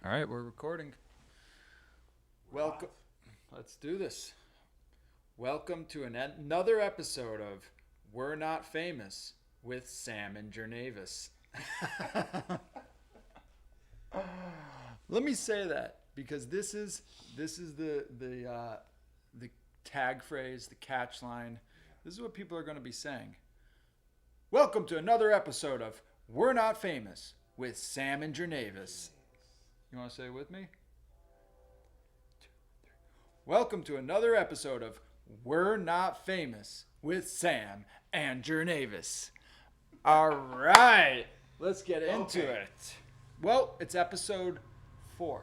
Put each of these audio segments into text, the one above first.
All right, we're recording. Welcome. Let's do this. Welcome to another episode of We're Not Famous with Sam and Jernavis. Let me say that because this is the tag phrase, the catch line. This is what people are going to be saying. Welcome to another episode of We're Not Famous with Sam and Jernavis. You want to say it with me? Welcome to another episode of We're Not Famous with Sam and Jernavis. All right, let's get into it. Well, it's episode 4.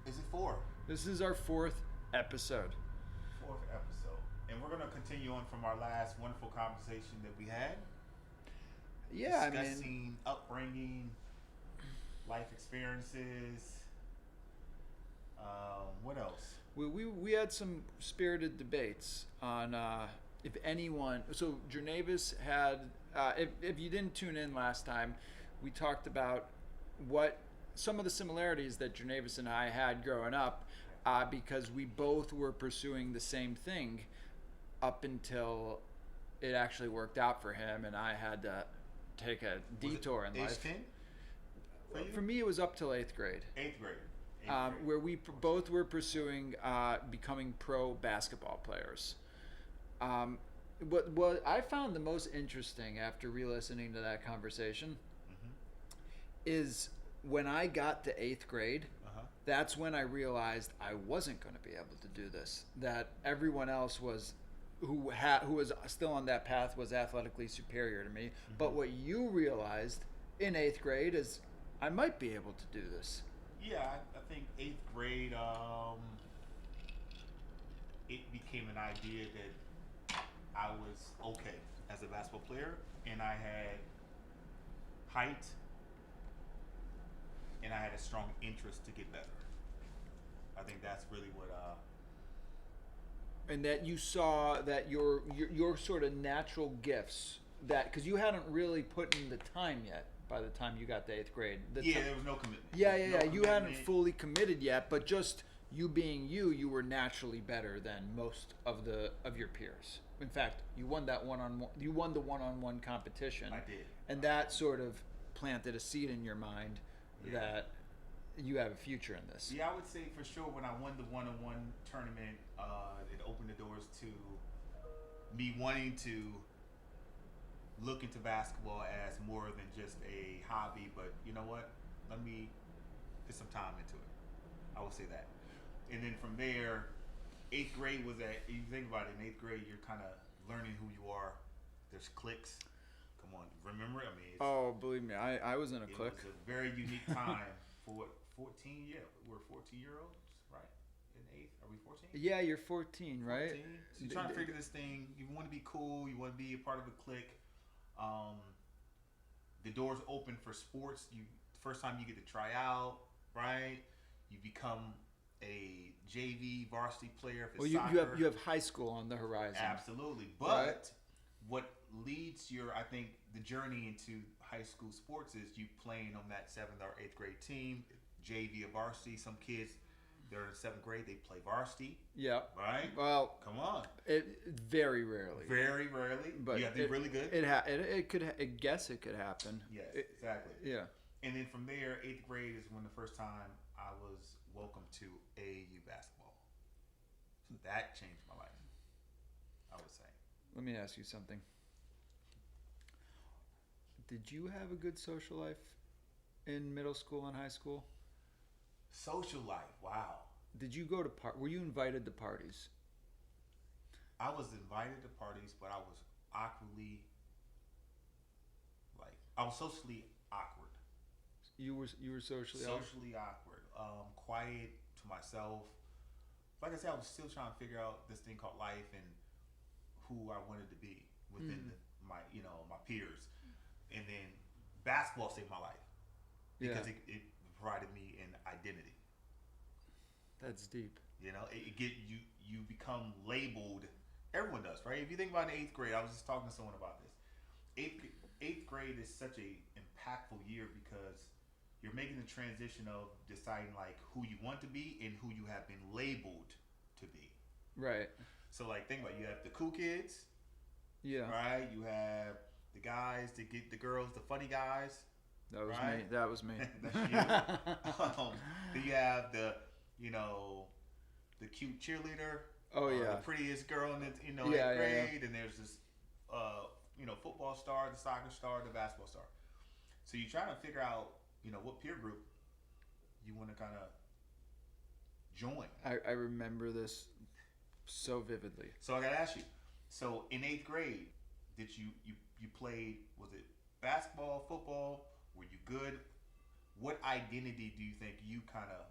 Is it 4? This is our 4th episode. 4th episode. And we're going to continue on from our last wonderful conversation that we had. Yeah, discussing upbringing, life experiences. What else? We had some spirited debates on if anyone. So Jernavis had. If you didn't tune in last time, we talked about what some of the similarities that Jernavis and I had growing up, because we both were pursuing the same thing up until it actually worked out for him, and I had to take a detour in life. Age 10? For me, it was up till 8th grade. 8th grade. Where we both were pursuing becoming pro basketball players. What I found the most interesting after re-listening to that conversation is when I got to 8th grade, that's when I realized I wasn't going to be able to do this. That everyone else was, who was still on that path, was athletically superior to me. But what you realized in 8th grade is I might be able to do this. Yeah, I think 8th grade, it became an idea that I was okay as a basketball player, and I had height, and I had a strong interest to get better. I think that's really what. And that you saw that your sort of natural gifts, that because you hadn't really put in the time yet. By the time you got to 8th grade, there was no commitment. Yeah. You hadn't fully committed yet, but just you being you were naturally better than most of your peers. In fact, you won that one-on-one. You won the one-on-one competition. I did, and that sort of planted a seed in your mind that you have a future in this. Yeah, I would say for sure when I won the one-on-one tournament, it opened the doors to me wanting to look into basketball as more than just a hobby, but you know what? Let me put some time into it. I would say that. And then from there, 8th grade was that, you think about it, in 8th grade, you're kind of learning who you are. There's cliques. Come on, remember? I mean, believe me, I was in a clique. It was a very unique time for 14, we're 14-year-olds, right? In 8th, are we 14? Yeah, you're 14, right? 14? So you're trying to figure this thing, you want to be cool, you want to be a part of a clique. The doors open for sports. First time you get to try out, right? You become a JV varsity player. If it's soccer. you have high school on the horizon. Absolutely, but what leads I think the journey into high school sports is you playing on that 7th or 8th grade team, JV or varsity. Some kids, they're in 7th grade, they play varsity. Yeah. Right? Well, come on. Very rarely. Very rarely. But you have to be really good. It could. I guess it could happen. Yes, exactly. Yeah. And then from there, 8th grade is when the first time I was welcomed to AAU basketball. So that changed my life, I would say. Let me ask you something. Did you have a good social life in middle school and high school? Social life, wow. Did you go to were you invited to parties? I was invited to parties, but I was socially awkward. You were socially awkward. Quiet to myself. Like I said, I was still trying to figure out this thing called life and who I wanted to be within my peers. And then basketball saved my life because it provided me an identity. That's deep. You become labeled. Everyone does, right? If you think about in 8th grade, I was just talking to someone about this. Eighth grade is such a impactful year because you're making the transition of deciding like who you want to be and who you have been labeled to be. Right. So like think about it. You have the cool kids, Yeah. right? You have the guys that get the girls, the funny guys. That was right? me. That was me. That's you. Then you have the the cute cheerleader. Oh yeah. The prettiest girl in the Yeah, eighth grade, yeah. and there's this football star, the soccer star, the basketball star. So you're trying to figure out what peer group you want to kind of join. I remember this so vividly. So I gotta ask you. So in eighth grade, did you played? Was it basketball, football? Were you good? What identity do you think you kind of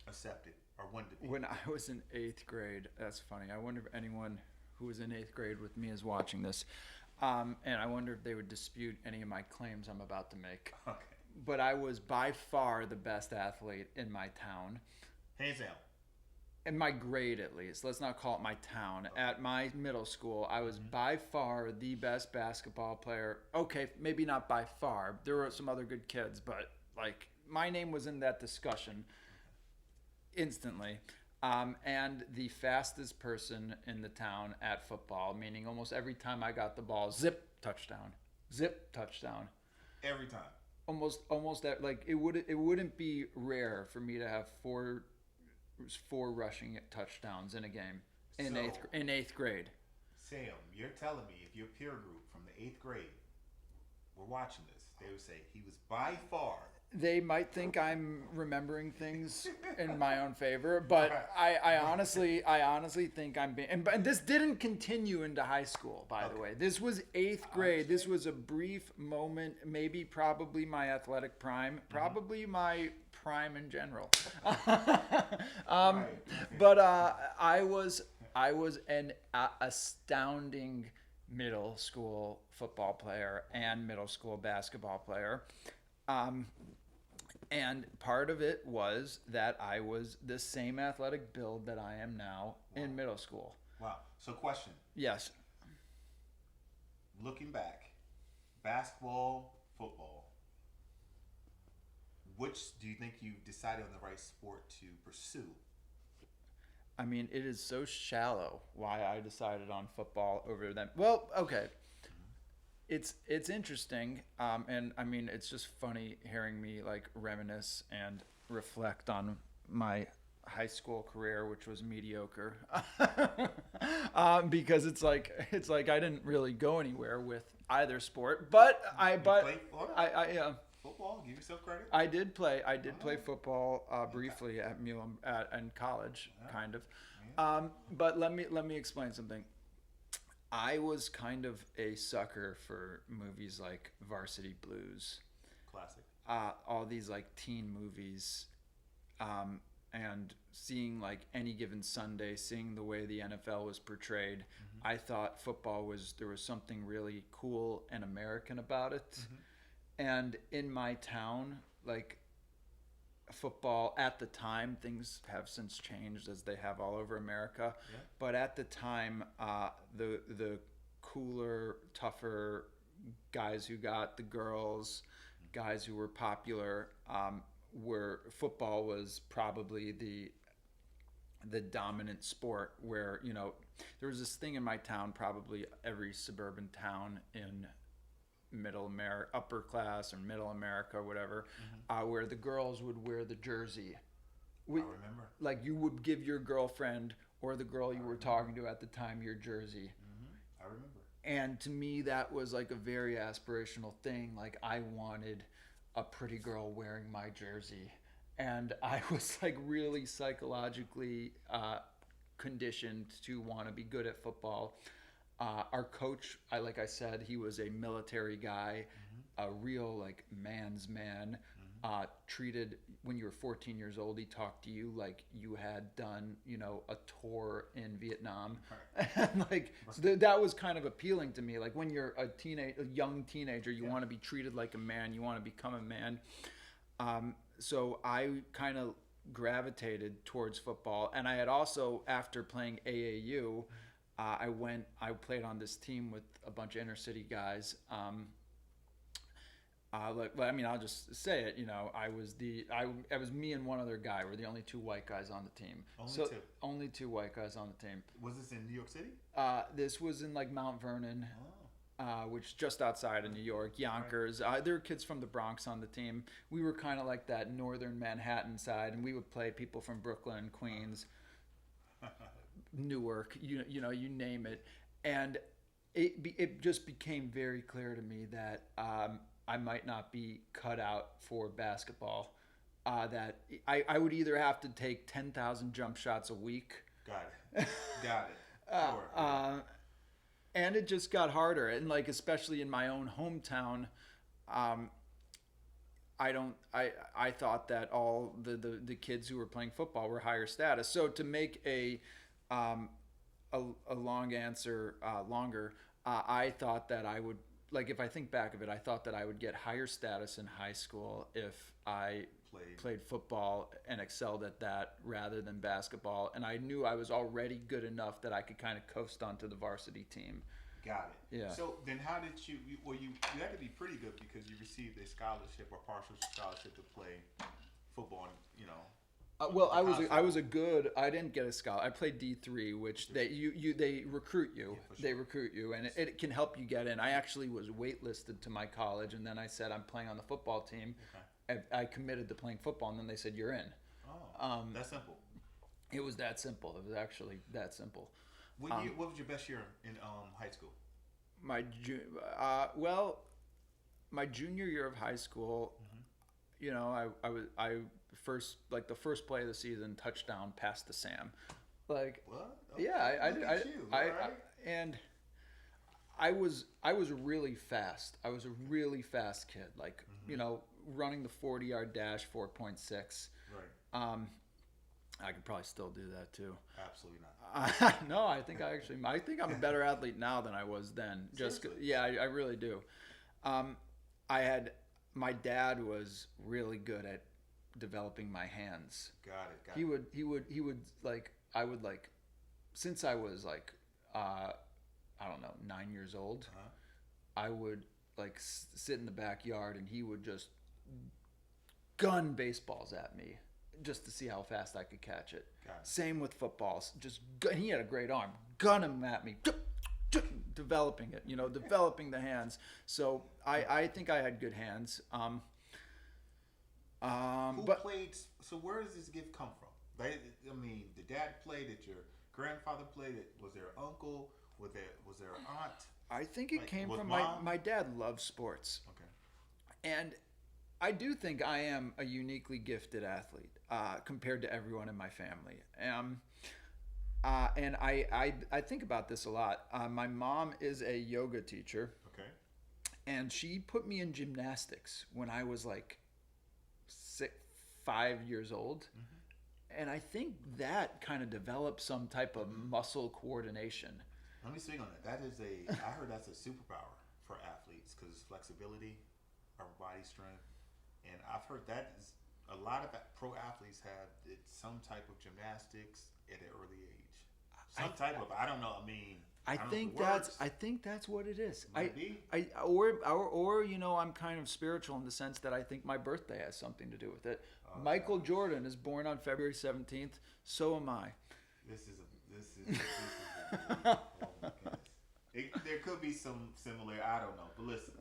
accepted or wanted to be? When I was in 8th grade, that's funny. I wonder if anyone who was in 8th grade with me is watching this. And I wonder if they would dispute any of my claims I'm about to make. Okay. But I was by far the best athlete in my town. Hands down. In my grade, at least. Let's not call it my town. At my middle school, I was by far the best basketball player. Okay, maybe not by far. There were some other good kids, but like my name was in that discussion instantly. And the fastest person in the town at football, meaning almost every time I got the ball, zip, touchdown. Zip, touchdown. Every time. Almost that, like it wouldn't be rare for me to have four rushing touchdowns in a game in eighth grade. Sam, you're telling me if your peer group from the 8th grade were watching this, they would say he was by far. They might think I'm remembering things in my own favor, but I honestly think I'm being. And this didn't continue into high school, by the way. This was 8th grade. This was a brief moment, maybe probably my athletic prime, probably my prime in general. But I was an astounding middle school football player and middle school basketball player. And part of it was that I was the same athletic build that I am now in middle school. Wow. So question. Yes. Looking back, basketball, football, which do you think you decided on the right sport to pursue? I mean, it is so shallow why I decided on football over them. Well, okay. It's interesting, and I mean it's just funny hearing me like reminisce and reflect on my high school career, which was mediocre, because it's like I didn't really go anywhere with either sport, but I football. Give yourself credit. I did play football briefly at Mulam in college, kind of, but let me explain something. I was kind of a sucker for movies like Varsity Blues. Classic. All these like teen movies, and seeing like Any Given Sunday, seeing the way the NFL was portrayed, I thought there was something really cool and American about it. And in my town, like football at the time, things have since changed as they have all over America, but at the time the cooler, tougher guys who got the girls, guys who were popular, football was probably the dominant sport, where there was this thing in my town, probably every suburban town in middle America, upper class or middle America or whatever, where the girls would wear the jersey. I remember. Like you would give your girlfriend or the girl you were talking to at the time your jersey. I remember. And to me, that was like a very aspirational thing. Like I wanted a pretty girl wearing my jersey. And I was like really psychologically conditioned to want to be good at football. Our coach, like I said, he was a military guy, a real like man's man. Treated when you were 14 years old, he talked to you like you had done, a tour in Vietnam, and like so that was kind of appealing to me. Like when you're a young teenager, you want to be treated like a man, you want to become a man. So I kind of gravitated towards football, and I had also, after playing AAU. I played on this team with a bunch of inner city guys, I mean, I'll just say it. I was me and one other guy. We're the only two white guys on the team. Only two white guys on the team. Was this in New York City? This was in like Mount Vernon, which is just outside of New York. Yonkers. There were kids from the Bronx on the team. We were kind of like that northern Manhattan side, and we would play people from Brooklyn, Queens, Newark. You name it, and it just became very clear to me that I might not be cut out for basketball. That I would either have to take 10,000 jump shots a week. Got it. Sure. And it just got harder, and like especially in my own hometown, I thought that all the kids who were playing football were higher status. So to make a long answer longer, I thought that I would, like, if I think back of it, I thought that I would get higher status in high school if I played football and excelled at that rather than basketball. And I knew I was already good enough that I could kind of coast onto the varsity team. Got it. Yeah. So then how did you had to be pretty good because you received a scholarship or partial scholarship to play football, I was a good. I didn't get a scholarship. I played D3, which they recruit you. Yeah, for They sure. recruit you, and it can help you get in. I actually was waitlisted to my college, and then I said I'm playing on the football team. Okay. I committed to playing football, and then they said you're in. Oh, that's simple. It was that simple. It was actually that simple. What was your best year in high school? My junior year of high school, the first play of the season, touchdown pass to Sam, like What? yeah, Right? and I was really fast. I was a really fast kid, like running the 40-yard dash 4.6. Right. I could probably still do that too. Absolutely not. No, I think I'm a better athlete now than I was then. Seriously? I really do. My dad was really good at developing my hands. Got it. He would since I was like I don't know, 9 years old, I would like sit in the backyard and he would just gun baseballs at me just to see how fast I could catch it. Same with footballs. He had a great arm. Gun him at me. Developing it, developing the hands. So I think I had good hands. Who But played? So where does this gift come from? Right? I mean, the dad played it. Your grandfather played it. Was there an uncle? Was there an aunt? I think it came from mom? my dad loved sports. Okay. And I do think I am a uniquely gifted athlete compared to everyone in my family. And I think about this a lot. My mom is a yoga teacher. Okay. And she put me in gymnastics when I was like 5 years old. And I think that kind of developed some type of muscle coordination. Let me speak on that. I heard that's a superpower for athletes because it's flexibility, our body strength. And I've heard that is a lot of pro athletes have some type of gymnastics at an early age. I don't know. I mean, I think that's what it is. Might be. Or I'm kind of spiritual in the sense that I think my birthday has something to do with it. Michael Jordan is born on February 17th. So am I. This is oh my goodness. There could be some similar. I don't know. But listen,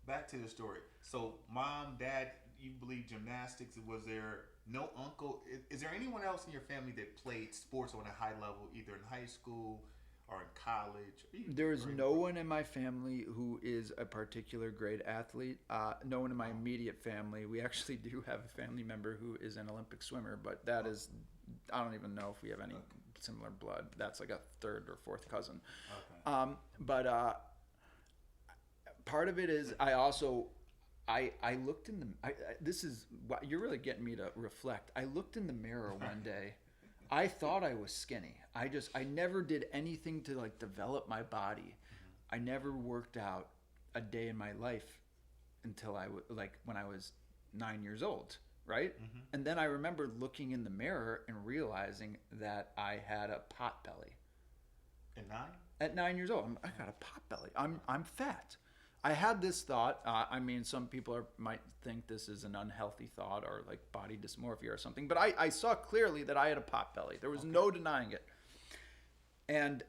back to the story. So, mom, dad, you believe gymnastics? Was there no uncle? Is there anyone else in your family that played sports on a high level, either in high school or in college? There is no one in my family who is a particular grade athlete. No one in my immediate family. We actually do have a family member who is an Olympic swimmer, but that is, I don't even know if we have any similar blood. That's like a third or fourth cousin. Okay. But part of it is I looked in this is you're really getting me to reflect. I looked in the mirror one day. I thought I was skinny. I never did anything to like develop my body. I never worked out a day in my life until when I was 9 years old, right? And then I remember looking in the mirror and realizing that I had a pot belly. At 9? At 9 years old, I got a pot belly. I'm fat. I had this thought. I mean, some people might think this is an unhealthy thought or like body dysmorphia or something, but I saw clearly that I had a pot belly. There was no denying it. And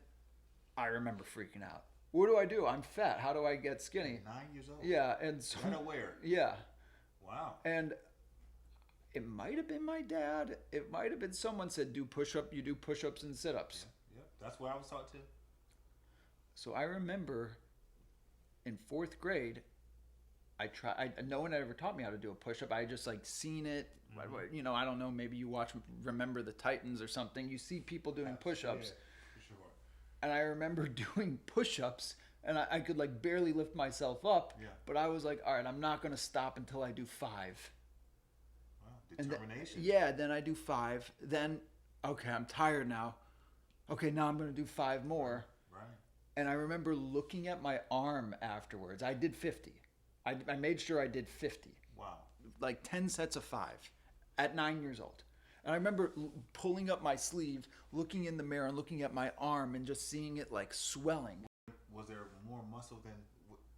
I remember freaking out. What do? I'm fat. How do I get skinny? 9 years old. Yeah, and so Unaware. yeah, Wow. and it might have been my dad. It might have been someone said do push up. You do push ups and sit ups. Yep. That's what I was taught too. So I remember in fourth grade, no one had ever taught me how to do a push up. I just like seen it. Mm-hmm. You know, I don't know. Maybe you Remember the Titans or something. You see people doing push ups. Yeah, for sure. And I remember doing push ups. And I could like barely lift myself up. Yeah. But I was like, all right, I'm not going to stop until I do 5. Wow. Determination. Then I do 5. Then, okay, I'm tired now. Okay, now I'm going to do 5 more. Right. And I remember looking at my arm afterwards. I did 50. I made sure I did 50. Wow. Like 10 sets of 5 at 9 years old. And I remember pulling up my sleeve, looking in the mirror and looking at my arm and just seeing it like swelling. Was there more muscle than?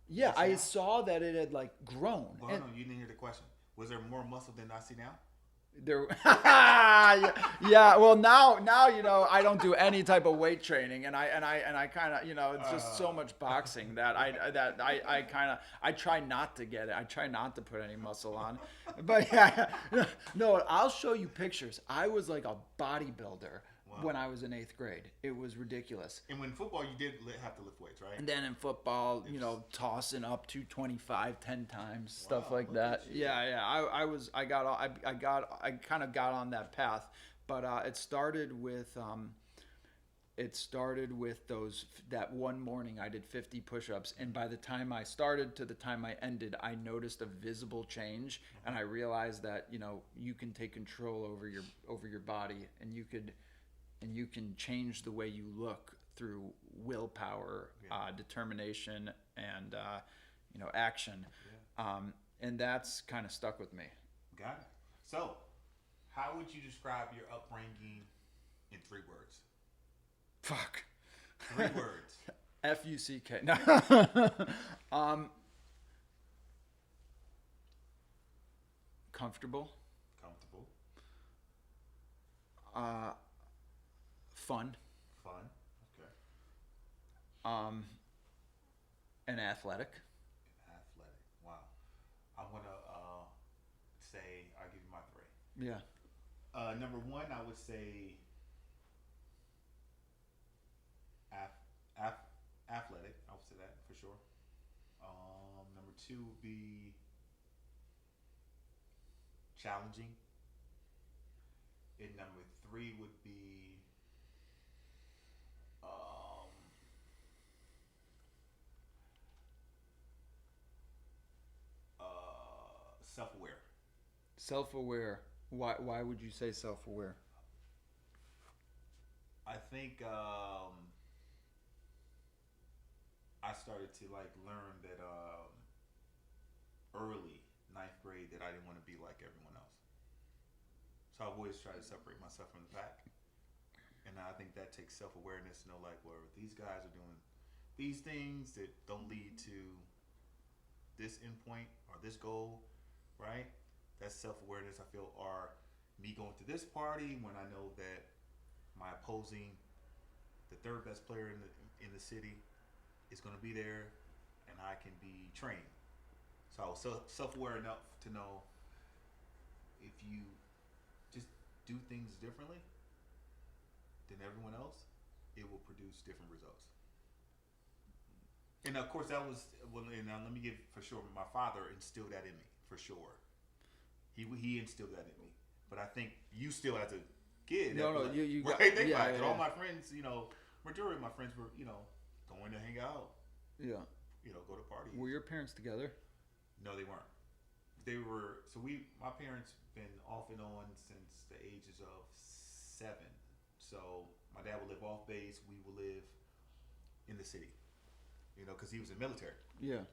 Yeah, I saw that it had like grown. Well, no, you didn't hear the question. Was there more muscle than I see now? There, yeah. Well, now you know I don't do any type of weight training, and I kind of, you know, it's just so much boxing that I try not to get it. I try not to put any muscle on, but yeah, no. I'll show you pictures. I was like a bodybuilder. Wow. When I was in 8th grade. It was ridiculous. And when football, you did have to lift weights, right? And then in football, you know, tossing up 225 10 times, stuff like that. Yeah. I kind of got on that path, but it started with that one morning I did 50 push-ups, and by the time I started to the time I ended, I noticed a visible change, and I realized that, you know, you can take control over your body, and you can change the way you look through willpower, determination, and you know, action. Yeah. And that's kind of stuck with me. Got it. So, how would you describe your upbringing in 3 words? Fuck. 3 words. F-U-C-K. No. Comfortable. Fun. Okay. And athletic. Wow. I'm gonna say I'll give you my 3. Yeah. Number 1, I would say athletic. I would say that for sure. Number 2 would be challenging. And number 3 would be self-aware. Self-aware. Why would you say self-aware? I think I started to like learn that early 9th grade that I didn't want to be like everyone else. So I've always tried to separate myself from the pack. And I think that takes self-awareness to know, like, well, these guys are doing these things that don't lead to this endpoint or this goal, right? That's self-awareness, I feel, or me going to this party when I know that my opposing, the 3rd best player in the city, is going to be there, and I can be trained. So I was self-aware enough to know if you just do things differently than everyone else, it will produce different results. And of course, that was, well, and let me give for sure, my father instilled that in me, for sure. He instilled that in me. But I think you still, as a kid, you got, right? Think about it. All my friends, you know, majority of my friends were, you know, going to hang out. Yeah. You know, go to parties. Were your parents together? No, they weren't. They were, my parents been off and on since the ages of 7. So my dad would live off base. We would live in the city, you know, because he was in the military. Yeah.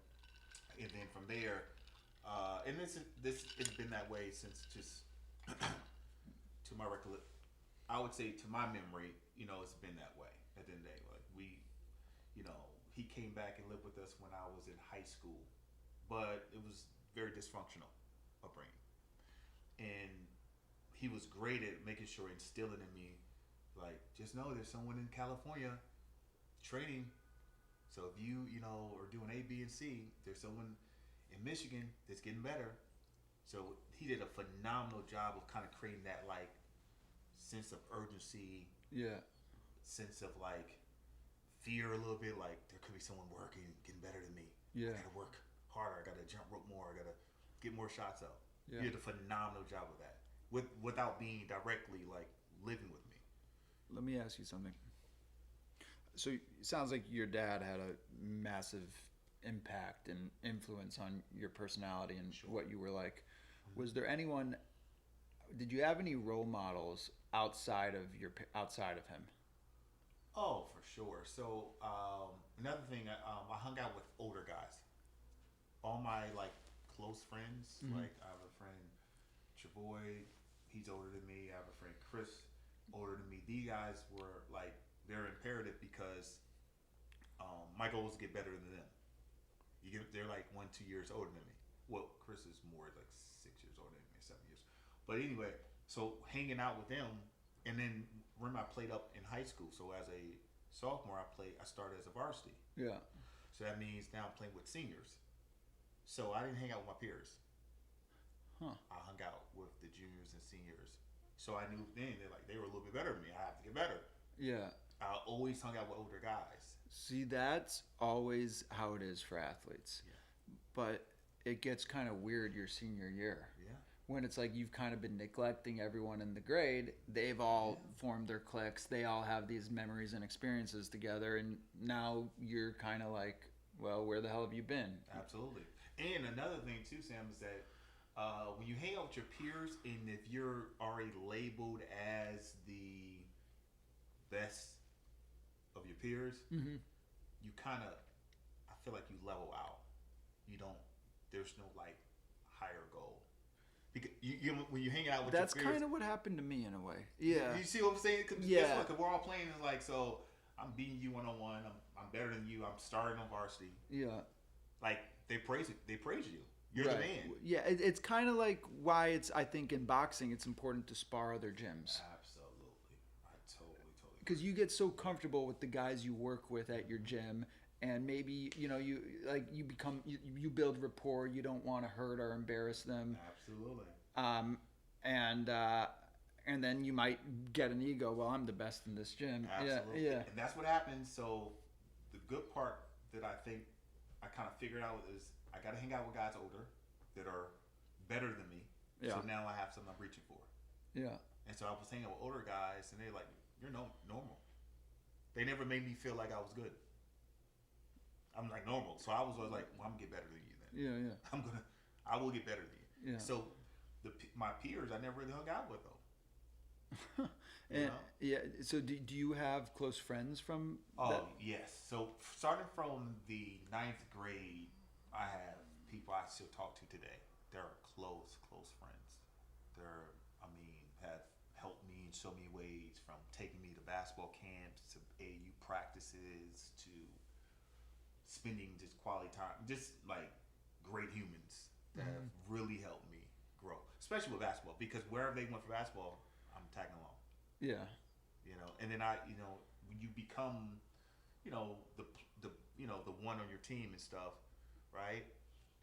And then from there, and this has been that way since just to my recollection. I would say to my memory, you know, it's been that way. At the end of the day, like we, you know, he came back and lived with us when I was in high school, but it was very dysfunctional upbringing, and he was great at making sure instilling in me, like, just know there's someone in California training. So if you know are doing A, B, and C, there's someone in Michigan that's getting better. So he did a phenomenal job of kind of creating that like sense of urgency, Yeah. sense of like fear a little bit, like there could be someone working, getting better than me. Yeah. I gotta work harder. I gotta jump rope more. I gotta get more shots up. Yeah. He did a phenomenal job of that, without being directly like living with me. Let me ask you something. So it sounds like your dad had a massive impact and influence on your personality and Sure. what you were like. Was there anyone? Did you have any role models outside of him? Oh, for sure. So another thing, I hung out with older guys. All my like close friends, like I have a friend, Chavoy, he's older than me. I have a friend, Chris, older than me. These guys were like very imperative because my goal was to get better than them. They're like 1-2 years older than me. Well, Chris is more like 6 years older than me, 7 years. But anyway, so hanging out with them, and then remember I played up in high school. So as a sophomore, I started as a varsity. Yeah. So that means now I'm playing with seniors. So I didn't hang out with my peers. Huh. I hung out with the juniors and seniors. So I knew then they were a little bit better than me. I have to get better. Yeah. I always hung out with older guys. See, that's always how it is for athletes. Yeah. But it gets kind of weird your senior year. Yeah. When it's like you've kind of been neglecting everyone in the grade. They've all formed their cliques. They all have these memories and experiences together. And now you're kind of like, well, where the hell have you been? Absolutely. And another thing too, Sam, is that when you hang out with your peers, and if you're already labeled as the best of your peers, you kind of, I feel like you level out. You don't. There's no like higher goal. Because when you hang out with That's your peers, kind of what happened to me in a way. Yeah. You see what I'm saying? Cause Yeah. guess what? 'Cause we're all playing. It's like, so I'm beating you 1-on-1. I'm better than you. I'm starting on varsity. Yeah. Like they praise it. They praise you. You're the man. Yeah, it's kind of like why I think in boxing it's important to spar other gyms. Absolutely. I totally. Because you get so comfortable with the guys you work with at your gym, and maybe you build rapport. You don't want to hurt or embarrass them. Absolutely. And then you might get an ego. Well, I'm the best in this gym. Absolutely. Yeah. And that's what happens. So the good part that I think I kind of figured out is I got to hang out with guys older that are better than me. Yeah. So now I have something I'm reaching for. Yeah. And so I was hanging out with older guys, and they're like, "You're normal." They never made me feel like I was good. I'm like normal, so I was always like, "Well, I'm gonna get better than you then." Yeah. I will get better than you. Yeah. So my peers, I never really hung out with though. Yeah. So do you have close friends from? Oh yes. So starting from the 9th grade, I have people I still talk to today. They're close friends. Have helped me in so many ways, from taking me to basketball camps, to AU practices, to spending just quality time, just like great humans that have really helped me grow, especially with basketball, because wherever they went for basketball, I'm tagging along. Yeah. And then when you become, the one on your team and stuff, right?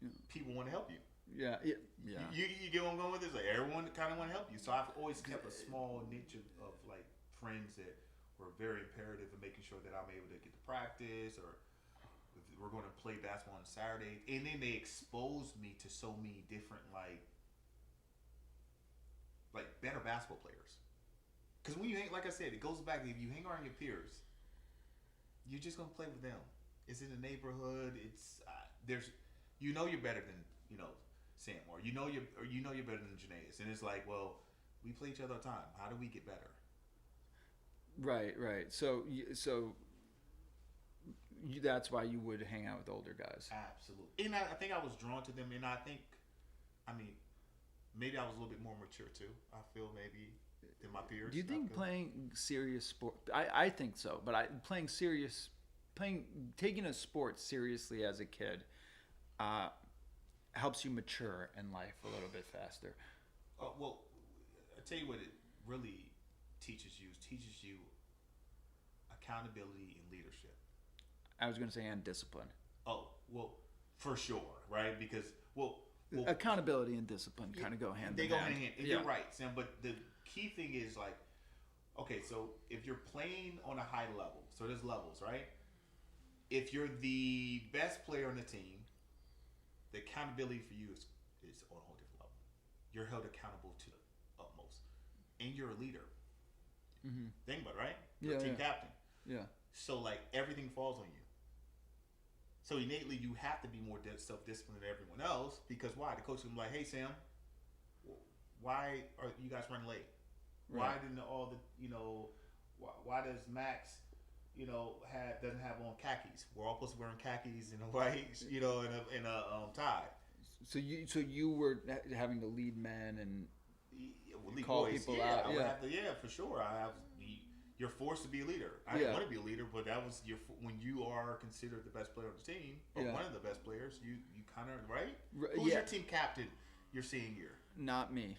Yeah. People want to help you. Yeah. You get what I'm going with this? Like everyone kind of want to help you. So I've always kept a small niche of like friends that were very imperative in making sure that I'm able to get to practice, or if we're going to play basketball on Saturday. And then they exposed me to so many different like better basketball players. Because when you hang, like I said, it goes back, if you hang around your peers, you're just gonna play with them. It's in the neighborhood. It's you're better than Sam, or you're better than Janaeus, and it's like, well, we play each other all the time. How do we get better? Right. So that's why you would hang out with older guys. Absolutely. And I think I was drawn to them, and maybe I was a little bit more mature too. I feel maybe than my peers. Do you think playing serious sport? I think so, but playing serious taking a sport seriously as a kid helps you mature in life a little bit faster. Well, I tell you what it really teaches you. It teaches you accountability and leadership. I was going to say, and discipline. Oh, well, for sure, right? Because accountability and discipline kind of go hand in hand. They go hand in hand. You're right, Sam. But the key thing is like, okay, so if you're playing on a high level, so there's levels, right? If you're the best player on the team, the accountability for you is on a whole different level. You're held accountable to the utmost, and you're a leader. Mm-hmm. Think about it, right? You're a team captain. Yeah. So like everything falls on you. So innately, you have to be more self-disciplined than everyone else because why? The coach will be like, "Hey Sam, why are you guys running late? Right. Why didn't all the why does Max doesn't have on khakis? We're all supposed to be wearing khakis and a white in a tie. So you were having to lead men and lead call boys. people out. I would have to, for sure. You're forced to be a leader. I didn't want to be a leader, but that was when you are considered the best player on the team or one of the best players. You kind of right. Who's your team captain your senior year? Not me.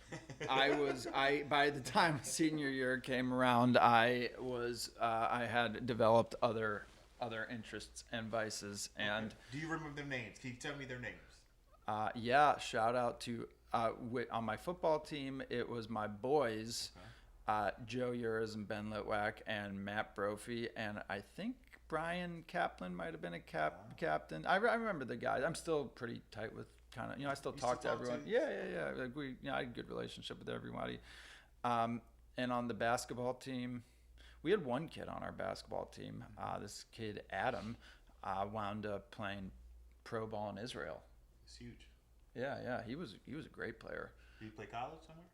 By the time senior year came around, I had developed other interests and vices. And okay. Do you remember their names? Can you tell me their names? Shout out to on my football team. It was my boys, Joe Uris and Ben Litwack and Matt Brophy, and I think Brian Kaplan might have been a captain. I remember the guys. I'm still pretty tight with. Kind of, I still talk to everyone. Yeah. Like I had a good relationship with everybody. And on the basketball team, we had one kid on our basketball team. This kid Adam wound up playing pro ball in Israel. It's huge. Yeah. He was a great player. Did he play college somewhere?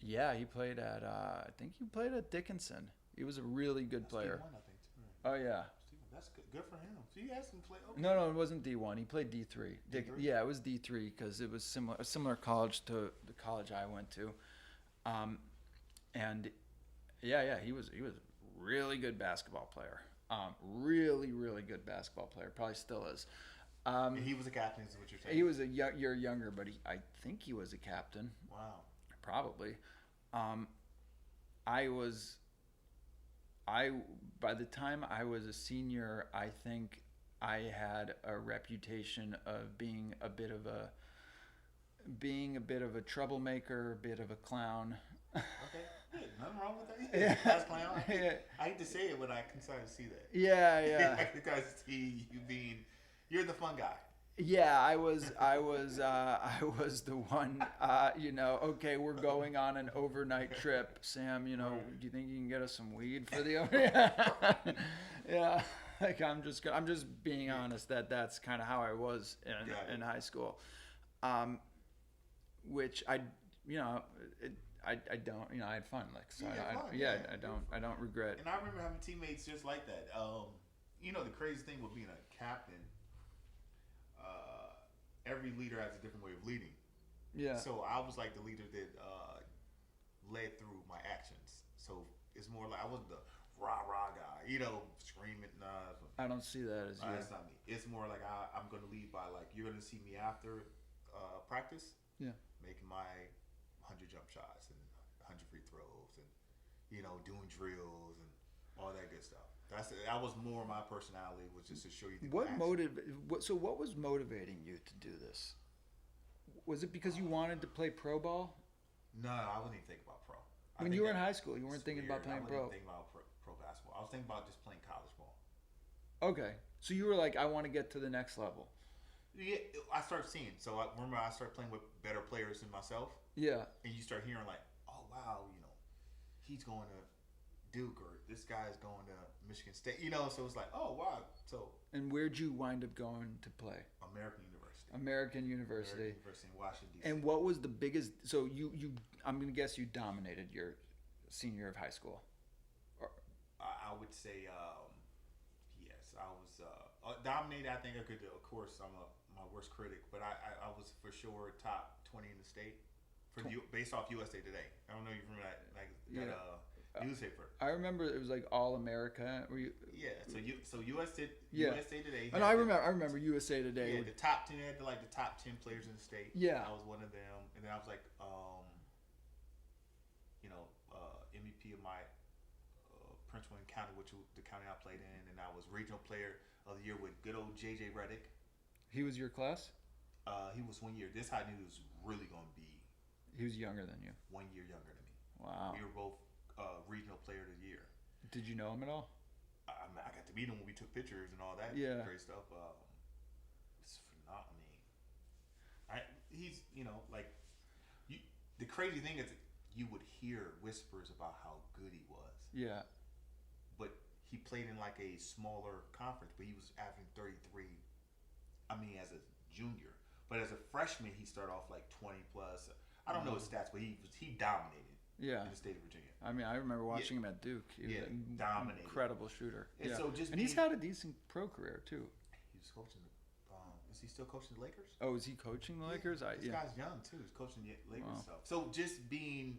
Yeah, he played at. I think he played at Dickinson. He was a really good player. D1, I think, too. Oh yeah. That's good for him. So you had some play. Okay. No, it wasn't D1. He played D3. D3? Yeah, it was D3 because it was a similar college to the college I went to, and he was a really good basketball player. Really good basketball player. Probably still is. And he was a captain, is what you're saying? He was a year younger, but I think he was a captain. Wow. Probably. By the time I was a senior, I think I had a reputation of being a bit of a troublemaker, a bit of a clown. Okay, good. Nothing wrong with that. Yeah. Clown. I hate to say it, but I can start to see that. Yeah. I can start to see you're the fun guy. Yeah, I was the one, okay, we're going on an overnight trip. Sam, do you think you can get us some weed for the overnight? Yeah. Like I'm just being honest that's kind of how I was in high school. Which I don't, I had fun. Like, so I don't regret. And I remember having teammates just like that. The crazy thing with being a captain, every leader has a different way of leading. Yeah. So I was like the leader that led through my actions. So it's more like I wasn't the rah guy, screaming. Nah, I don't see that as you. That's not me. It's more like I'm going to lead by like you're going to see me after practice. Yeah. Making my 100 jump shots and 100 free throws and doing drills and all that good stuff. That was more my personality, was just to show you the what was motivating you to do this? Was it because you wanted to play pro ball? No, I wasn't even thinking about pro. When you were in high school, you weren't thinking about playing pro. I wasn't thinking about pro basketball. I was thinking about just playing college ball. Okay, so you were like, I want to get to the next level. Yeah, I started seeing. So I remember I started playing with better players than myself. Yeah. And you start hearing like, oh wow, he's going to Duke, or this guy's going to Michigan State, so it's like, oh wow. So and where'd you wind up going to play? American University in Washington DC. And what was the biggest, so you I'm gonna guess you dominated your senior year of high school? I would say yes, I was dominated. I think I could, of course I'm my worst critic, but I was for sure top 20 in the state based off USA Today. I don't know if you remember that newspaper. I remember it was like All America. Yeah, so USA Yeah. USA Today. And I remember USA Today. Yeah, the top 10 had like the top 10 players in the state. Yeah. I was one of them, and then I was like, MVP of my Prince William County, which was the county I played in, and I was regional player of the year with good old JJ Reddick. He was your class? He was 1 year. This I knew he was really going to be. He was younger than you. 1 year younger than me. Wow. We were both regional player of the year. Did you know him at all? I got to meet him when we took pictures and all that great stuff. It's phenomenal. He's like the crazy thing is you would hear whispers about how good he was. Yeah. But he played in like a smaller conference, but he was averaging 33. I mean, as a junior, but as a freshman, he started off like 20 plus. I don't know his stats, but he dominated. Yeah. In the state of Virginia. I mean, I remember watching him at Duke. He was an dominated. Incredible shooter. And so and he's had a decent pro career too. He was coaching. Is he still coaching the Lakers? Oh, is he coaching the Lakers? This guy's young too. He's coaching the Lakers stuff. So just being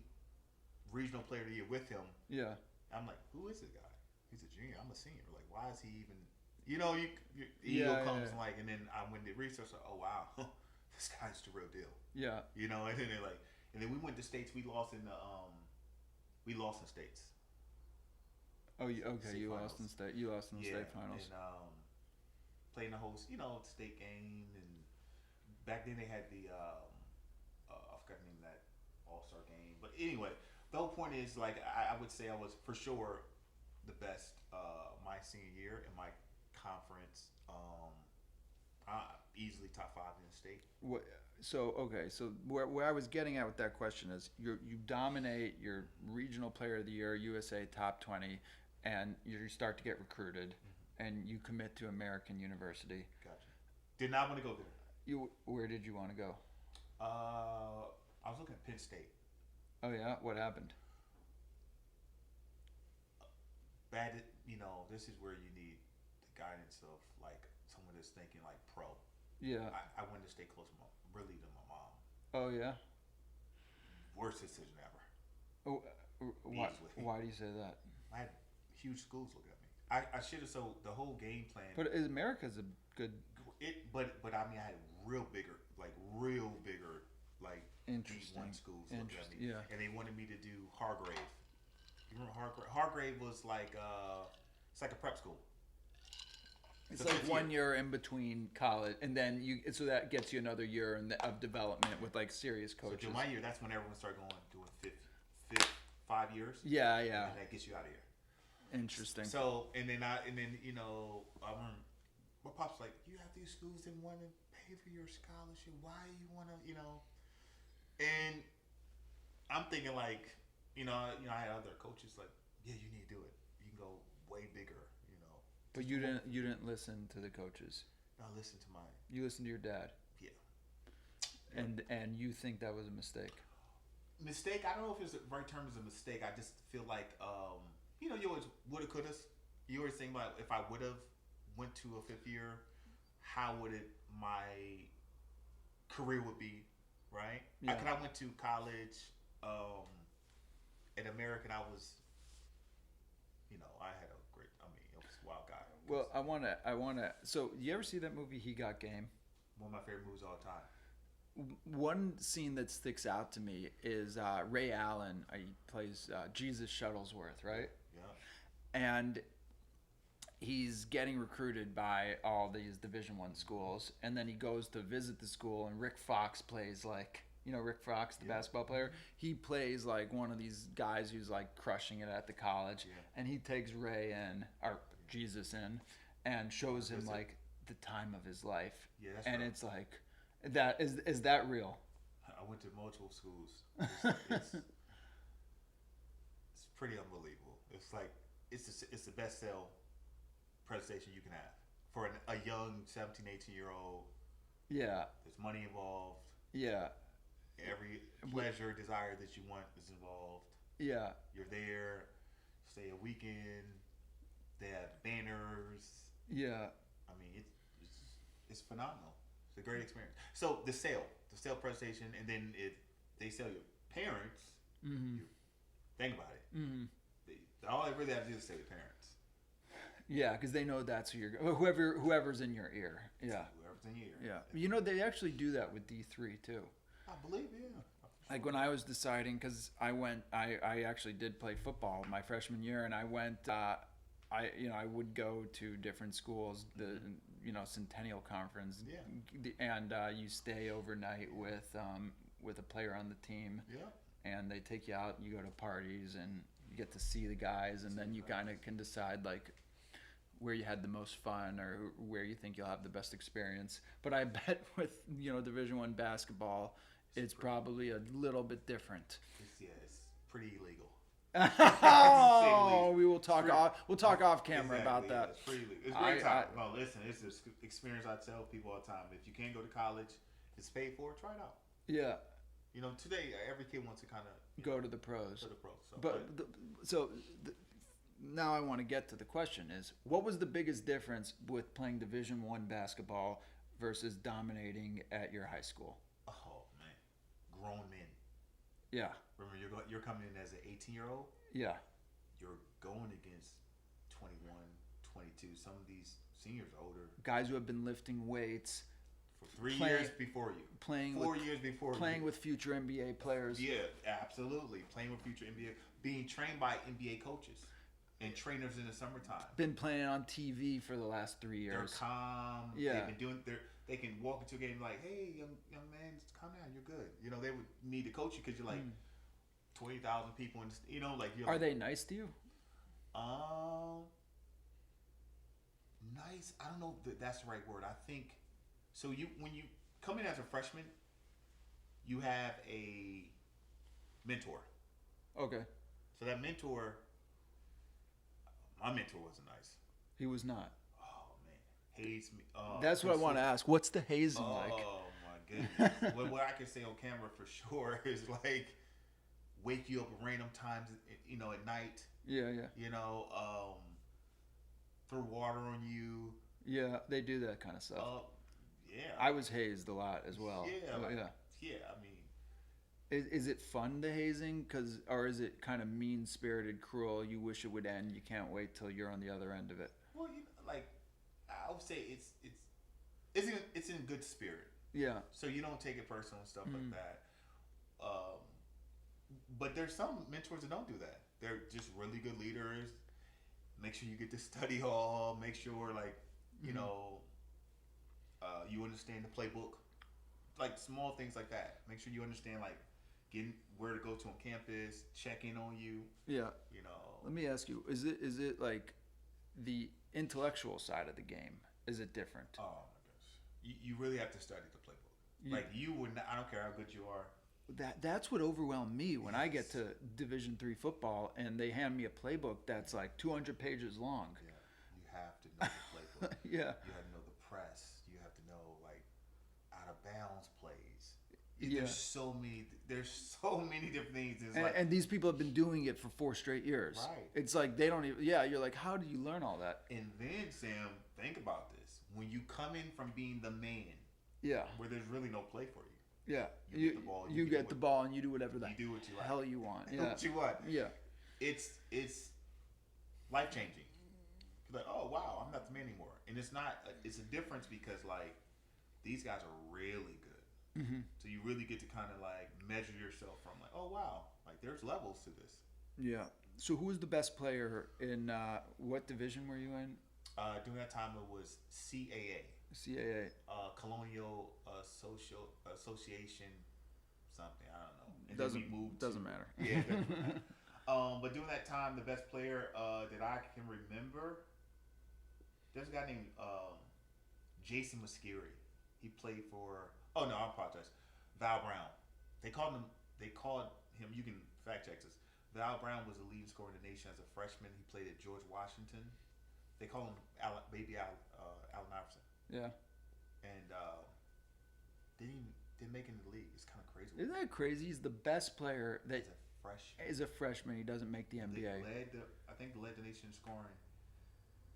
regional player of the year with him. Yeah. I'm like, who is this guy? He's a junior. I'm a senior. Like, why is he even? Your ego comes like, and then I went to research. Like, oh wow, this guy's the real deal. Yeah. And then and then we went to states. We lost in states. Oh, okay. State You finals. lost in state. You lost in the state finals. And playing the whole, state game. And back then they had the I forgot the name of that All-Star game. But anyway, the whole point is like I would say I was for sure the best my senior year in my conference. Easily top 5 in the state. What? So where I was getting at with that question is you dominate your regional player of the year, USA top 20, and you start to get recruited, and you commit to American University. Gotcha. Did not want to go there. Where did you want to go? I was looking at Penn State. Oh yeah, what happened? This is where you need the guidance of like someone that's thinking like pro. Yeah. I wanted to stay close to my mom. Oh yeah. Worst decision ever. Oh, why do you say that? I had huge schools looking at me. I should have. So the whole game plan. But America's a good. But I mean, I had real bigger Interesting. D1 schools looking at me. Yeah. And they wanted me to do Hargrave. You remember Hargrave? Hargrave was like it's like a prep school. It's like 1 year in between college, and then so that gets you another year of development with like serious coaches. So my year, that's when everyone started doing 5 years. Yeah. And that gets you out of here. Interesting. So I remember my pop's like, you have these schools that want to pay for your scholarship. Why you want to, And I'm thinking like, I had other coaches like, yeah, you need to do it. You can go way bigger. But you didn't listen to the coaches. No, listen to mine. You listened to your dad. Yeah. And you think that was a mistake? Mistake? I don't know if it's the right term as a mistake. I just feel like you always woulda, coulda. You always think about if I would have went to a 5th year, how would my career would be, right? Yeah. I went to college at American. I was, I had a great. I mean, it was a wild guy. Well, I wanna. So, you ever see that movie He Got Game? One of my favorite movies all the time. One scene that sticks out to me is Ray Allen. He plays Jesus Shuttlesworth, right? Yeah. And he's getting recruited by all these Division I schools, and then he goes to visit the school, and Rick Fox plays like, Rick Fox, the basketball player. He plays like one of these guys who's like crushing it at the college, and he takes Ray in, or Jesus in, and shows him like the time of his life. Yeah, that's and right. it's like, that is that real? I went to multiple schools. It's pretty unbelievable. It's like it's the best sell presentation you can have for a young 17, 18-year-old. Yeah. There's money involved. Yeah. Every pleasure, desire that you want is involved. Yeah. You're there. Stay a weekend. They have banners. Yeah. I mean, it's phenomenal. It's a great experience. So the sale presentation, and then if they sell your parents, Mm-hmm. think about it. Mm-hmm. All I really have to do is say the parents. Yeah, because they know that's who you're whoever's in your ear. Yeah. Whoever's in your ear. Yeah. You know, they actually do that with D3 too. I believe, yeah. Like when I was deciding, because I actually did play football my freshman year, and I went. I would go to different schools, the Centennial Conference, and you stay overnight with a player on the team, and they take you out, you go to parties, and you get to see the guys, and then you kind of can decide like where you had the most fun or where you think you'll have the best experience. But I bet with Division I basketball, it's probably a little bit different. It's pretty illegal. Oh, we will talk off. We'll talk off camera about that. It's pretty illegal. It's a great time. No, listen, it's an experience I tell people all the time. If you can't go to college, it's paid for. Try it out. Yeah. Today every kid wants to kind of go to the pros. So, now I want to get to the question: is what was the biggest difference with playing Division I basketball versus dominating at your high school? Oh man, grown men. Yeah. Remember, you're coming in as an 18-year-old. Yeah. You're going against 21, 22. Some of these seniors are older. Guys who have been lifting weights for 3 years before you. Playing 4 years before you. Playing with future NBA players. Yeah, absolutely. Playing with future NBA. Being trained by NBA coaches and trainers in the summertime. Been playing on TV for the last 3 years. They're calm. Yeah. They've been doing they can walk into a game like, hey, young man, calm down, you're good. They would need to coach you because you're like 20,000 people, and you're. Are they nice to you? Nice. I don't know if that's the right word. I think so. When you come in as a freshman, you have a mentor. Okay. So that mentor, my mentor wasn't nice. He was not. Haze me. That's what I want to ask. What's the hazing like? Oh my goodness. what I can say on camera for sure is like wake you up at random times, at night. Yeah. Throw water on you. Yeah, they do that kind of stuff. Yeah. I was hazed a lot as well. Yeah. Yeah. I mean, is it fun, the hazing? Or is it kind of mean-spirited, cruel? You wish it would end. You can't wait till you're on the other end of it. Well, I would say it's in good spirit. Yeah. So you don't take it personal and stuff like that. But there's some mentors that don't do that. They're just really good leaders. Make sure you get to study hall. Make sure you understand the playbook. Like small things like that. Make sure you understand getting where to go to on campus, check in on you. Yeah. Let me ask you: is it like the intellectual side of the game? Is it different? Oh my gosh, you really have to study the playbook. Like you would not, I don't care how good you are. That's what overwhelmed me when I get to Division III football and they hand me a playbook that's like 200 pages long. Yeah, you have to know the playbook. Yeah, you have to know the press. You have to know out of bounds plays. Yeah. There's so many different things. And these people have been doing it for 4 straight years. Right. It's like they don't even. Yeah, you're like, how do you learn all that? And then Sam, think about this: when you come in from being the man, where there's really no play for you. Yeah, you get the ball. You get the ball, and you do whatever the hell you want. Yeah, what you want. Yeah, it's life changing. You're like, oh wow, I'm not the man anymore, and it's not. It's a difference because these guys are really good. Mm-hmm. So you really get to kind of measure yourself from oh wow, there's levels to this. Yeah. So who was the best player in what division were you in? During that time it was CAA. Colonial Association, something, I don't know. And doesn't matter. Yeah. But during that time, the best player that I can remember, there's a guy named Jason Musciri. He played for. Oh no, I apologize. Val Brown. They called him. You can fact check this. Val Brown was the leading scorer in the nation as a freshman. He played at George Washington. They call him Baby Allen Iverson. Yeah. And didn't make it in the league. It's kind of crazy. Isn't that crazy? He's the best player that is a freshman. He doesn't make the NBA. I think led the nation in scoring.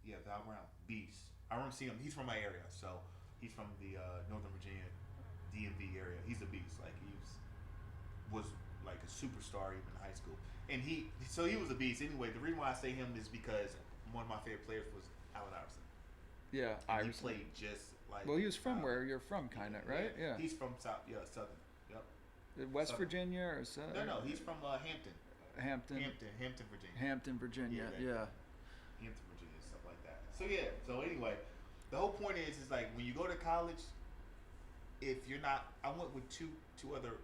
Yeah, Val Brown, beast. I remember seeing him. He's from my area, so he's from the Northern Virginia, DMV area. He's a beast. He was like a superstar even in high school. And he was a beast. Anyway, the reason why I say him is because one of my favorite players was Allen Iverson. Yeah, And Iverson. he played just like. Well, he was from where you're from, kind of, right? Yeah. He's from Southern. Yep. West Southern. Virginia or Southern? No, he's from Hampton. Hampton, Virginia. Hampton, Virginia. Yeah. Hampton, Virginia, stuff like that. So yeah. So anyway, the whole point is like when you go to college, if you're not, I went with two other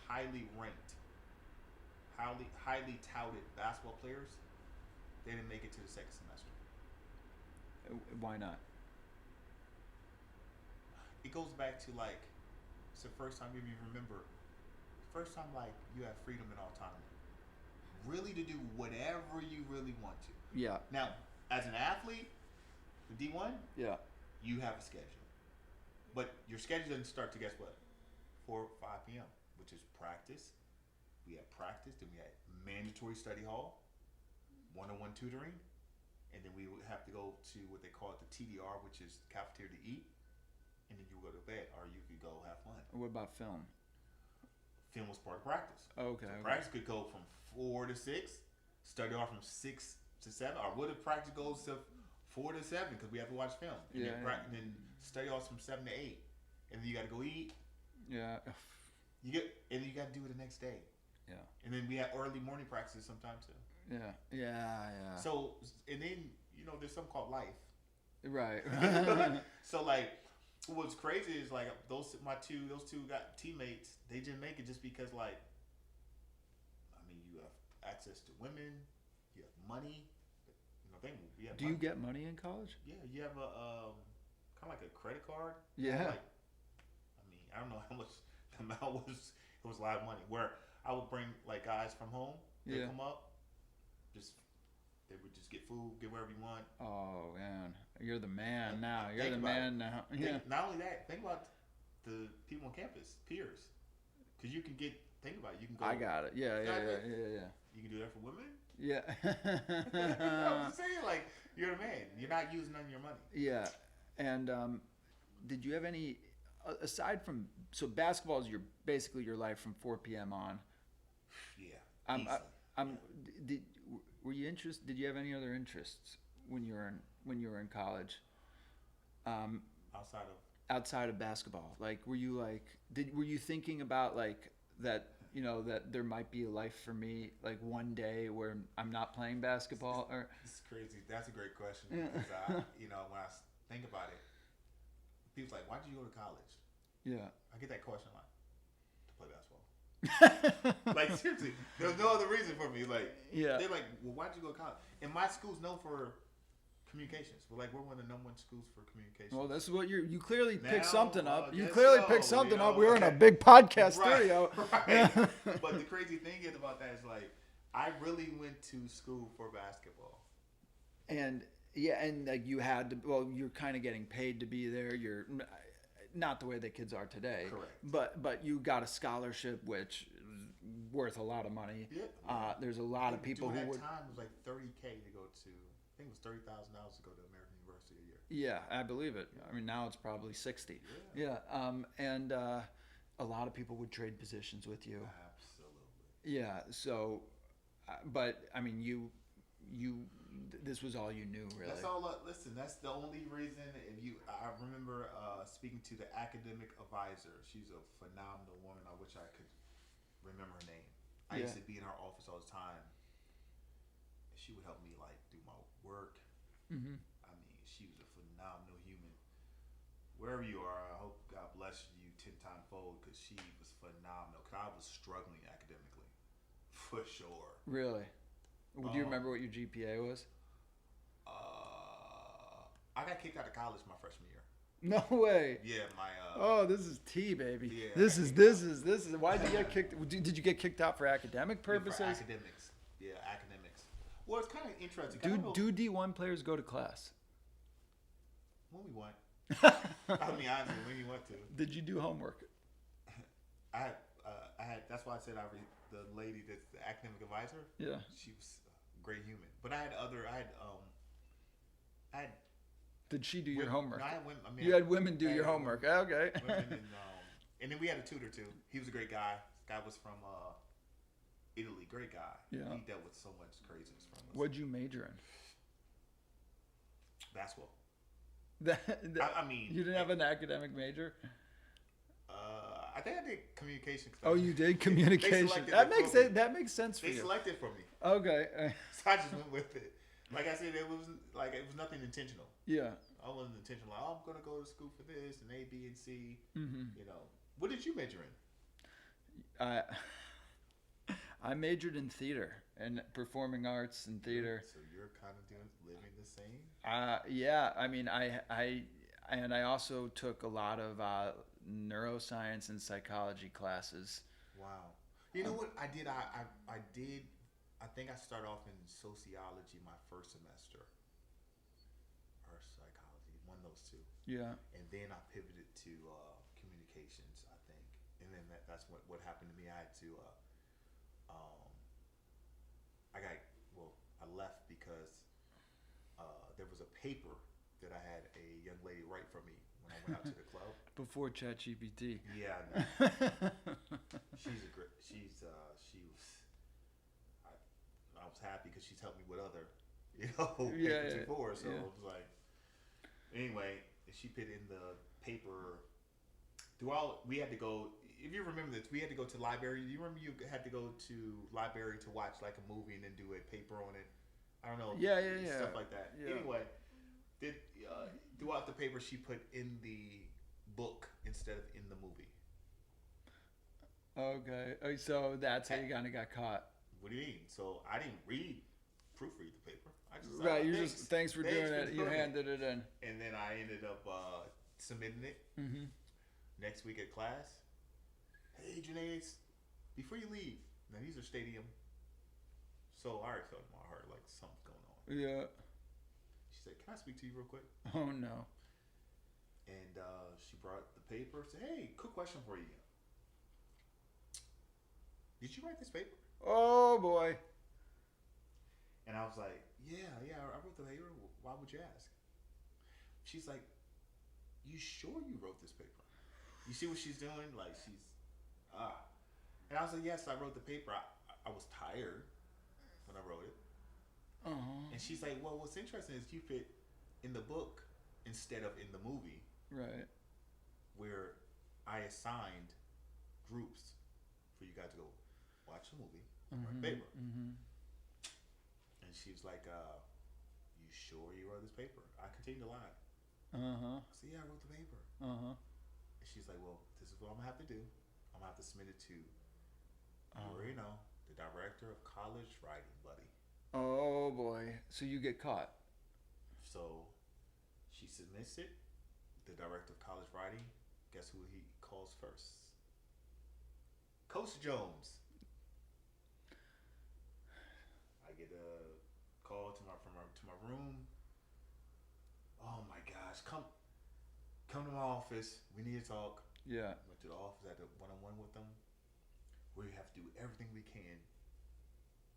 highly ranked, highly touted basketball players. They didn't make it to the second semester. Why not? It goes back to like it's the first time you even remember. First time like you have freedom and autonomy. Really to do whatever you really want to. Yeah. Now, as an athlete, the D1, yeah, you have a schedule. But your schedule doesn't start to guess what? 4 or 5 p.m., which is practice. We had practice, then we had mandatory study hall, one-on-one tutoring, and then we would have to go to what they call it the TDR, which is cafeteria to eat, and then you go to bed, or you could go have fun. What about film? Film was part of practice. Okay. So practice could go from 4 to 6, study hall from 6 to 7, or what if practice goes to 4 to 7 because we have to watch film. And then study hall from 7 to 8, and then you got to go eat. Yeah. And then you got to do it the next day. Yeah. And then we had early morning practices sometimes too. Yeah. Yeah. So and then there's something called life. Right. So like, what's crazy is like those two got teammates. They didn't make it just because like, I mean, you have access to women, you have money. Do you get money in college? Yeah, you have a kind of like a credit card. Yeah. Like, I mean, I don't know how much the amount was. It was a lot of money. Where I would bring like guys from home. They come up, they would just get food, get wherever you want. Oh man, you're the man now. You're the man now. Yeah. Not only that, think about the people on campus, peers, because you can think about it. You can go. I got it. Yeah. You can do that for women. Yeah. I'm just saying, like, you're the man. You're not using none of your money. Yeah, and did you have any aside from basketball is basically your life from 4 p.m. on? Yeah. Were you interested? Did you have any other interests when you were in college? Outside of basketball, like were you thinking about like that? That there might be a life for me, like one day where I'm not playing basketball. Or it's crazy. That's a great question because when I think about it, people's like, "Why'd you go to college?" Yeah, I get that question a lot. To play basketball. Like seriously, there's no other reason for me. Like, they're like, "Well, why'd you go to college?" And my school's known for communications. We're one of the #1 schools for communications. Well, that's what you clearly picked something up. You guess clearly so, picked something up. We were in a big podcast studio. Right. But the crazy thing is about that is like, I really went to school for basketball. And like you had to. Well, you're kind of getting paid to be there. You're not the way that kids are today. Correct. But you got a scholarship, which is worth a lot of money. Yeah. There's a lot of people who would. At that time, it was like $30,000 to go to. I think it was $30,000 to go to American University a year. Yeah, I believe it. I mean, now it's probably 60. Yeah. And a lot of people would trade positions with you. Absolutely. Yeah. So, but I mean, you, this was all you knew, really. That's all. Listen, that's the only reason. I remember speaking to the academic advisor. She's a phenomenal woman. I wish I could remember her name. I used to be in her office all the time. She would help me like do my work. Mm-hmm. I mean, she was a phenomenal human. Wherever you are, I hope God bless you 10 times fold because she was phenomenal. Because I was struggling academically, for sure. Really? Do you remember what your GPA was? I got kicked out of college my freshman year. No way. Yeah, my. Oh, this is tea, baby. Yeah, this is. Why'd you get kicked? Did you get kicked out for academic purposes? Yeah, for academics. Yeah, academics. Well, it's kind of interesting. Do D1 players go to class? When we want. I mean, honestly, when you want to. Did you do homework? I had. That's why I said the lady that's the academic advisor. Yeah. She was a great human. But I had. Did she do your homework? No, I had women. I mean, you had women do your homework. Okay. Women and then we had a tutor too. He was a great guy. This guy was from great guy. Yeah. He dealt with so much craziness from us. What'd you major in? Basketball. I mean, you didn't have an academic major? I think I did communication. Oh, you did communication. That makes sense for you. They selected for me. Okay. So I just went with it. Like I said, it was nothing intentional. Yeah. I wasn't intentional. Like, I'm gonna go to school for this and A, B, and C. Mm-hmm. You know, what did you major in? I majored in theater and performing arts and theater. So you're kind of living the same. Yeah. I mean, I also took a lot of neuroscience and psychology classes. Wow. You know what I did? I did. I think I started off in sociology my first semester, or psychology, one of those two. Yeah. And then I pivoted to communications, I think, and then that's what happened to me. I had to. I left because there was a paper that I had a young lady write for me when I went out to the club. Before ChatGPT. Yeah. She's a great. She was. I was happy because she's helped me with other, papers before. So it was like, anyway, she put in the paper. We had to go. If you remember this, we had to go to the library. You remember you had to go to library to watch like a movie and then do a paper on it. I don't know. Stuff like that. Yeah. Anyway, throughout the paper she put in the book instead of in the movie. Okay, so that's how you kind of got caught. What do you mean? So I didn't proofread the paper. I just thanks for doing it. You handed it in, and then I ended up submitting it. Mm-hmm. Next week at class. Hey, Janae, before you leave, now these are stadium. So I already felt in my heart like something's going on. Yeah. She said, "Can I speak to you real quick?" Oh no. And she brought the paper. Said, "Hey, quick question for you. Did you write this paper?" Oh boy. And I was like, yeah, I wrote the paper. Why would you ask? She's like, "You sure you wrote this paper? You see what she's doing? Like And I was like, yes, I wrote the paper. I was tired when I wrote it. Uh-huh. And she's like, well, what's interesting is you fit in the book instead of in the movie. Right. Where I assigned groups for you guys to go watch the movie, write a paper. Mm-hmm. And she was like, you sure you wrote this paper? I continued to lie. Uh-huh. I said, yeah, I wrote the paper. Uh-huh. And she's like, well, this is what I'm going to have to do. I'm going to have to submit it to, the director of college writing, buddy. Oh, boy. So you get caught. So she submits it. The director of college writing, guess who he calls first? Coach Jones. I get a call to my room. Oh my gosh, come to my office. We need to talk. Yeah. Went to the office, had a one-on-one with them. We have to do everything we can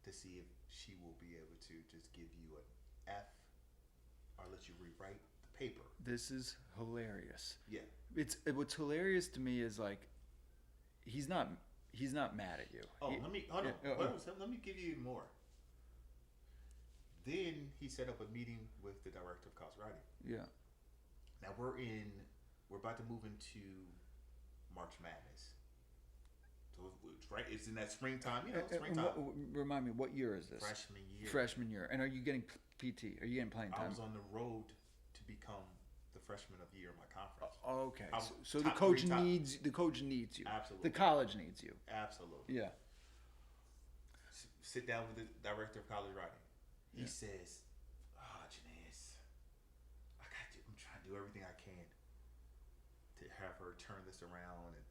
to see if she will be able to just give you an F or let you rewrite the paper. This is hilarious. Yeah. What's hilarious to me is like he's not mad at you. Oh, let me give you more. Then he set up a meeting with the director of college writing. Yeah. Now we're about to move into March Madness. So it's in that springtime, remind me, what year is this? Freshman year. And are you getting PT? Are you getting playing time? I was on the road to become the freshman of the year in my conference. Okay. So the coach needs you. Absolutely. The college needs you. Absolutely. Yeah. Sit down with the director of college writing. He says, Janae, I'm trying to do everything I can to have her turn this around and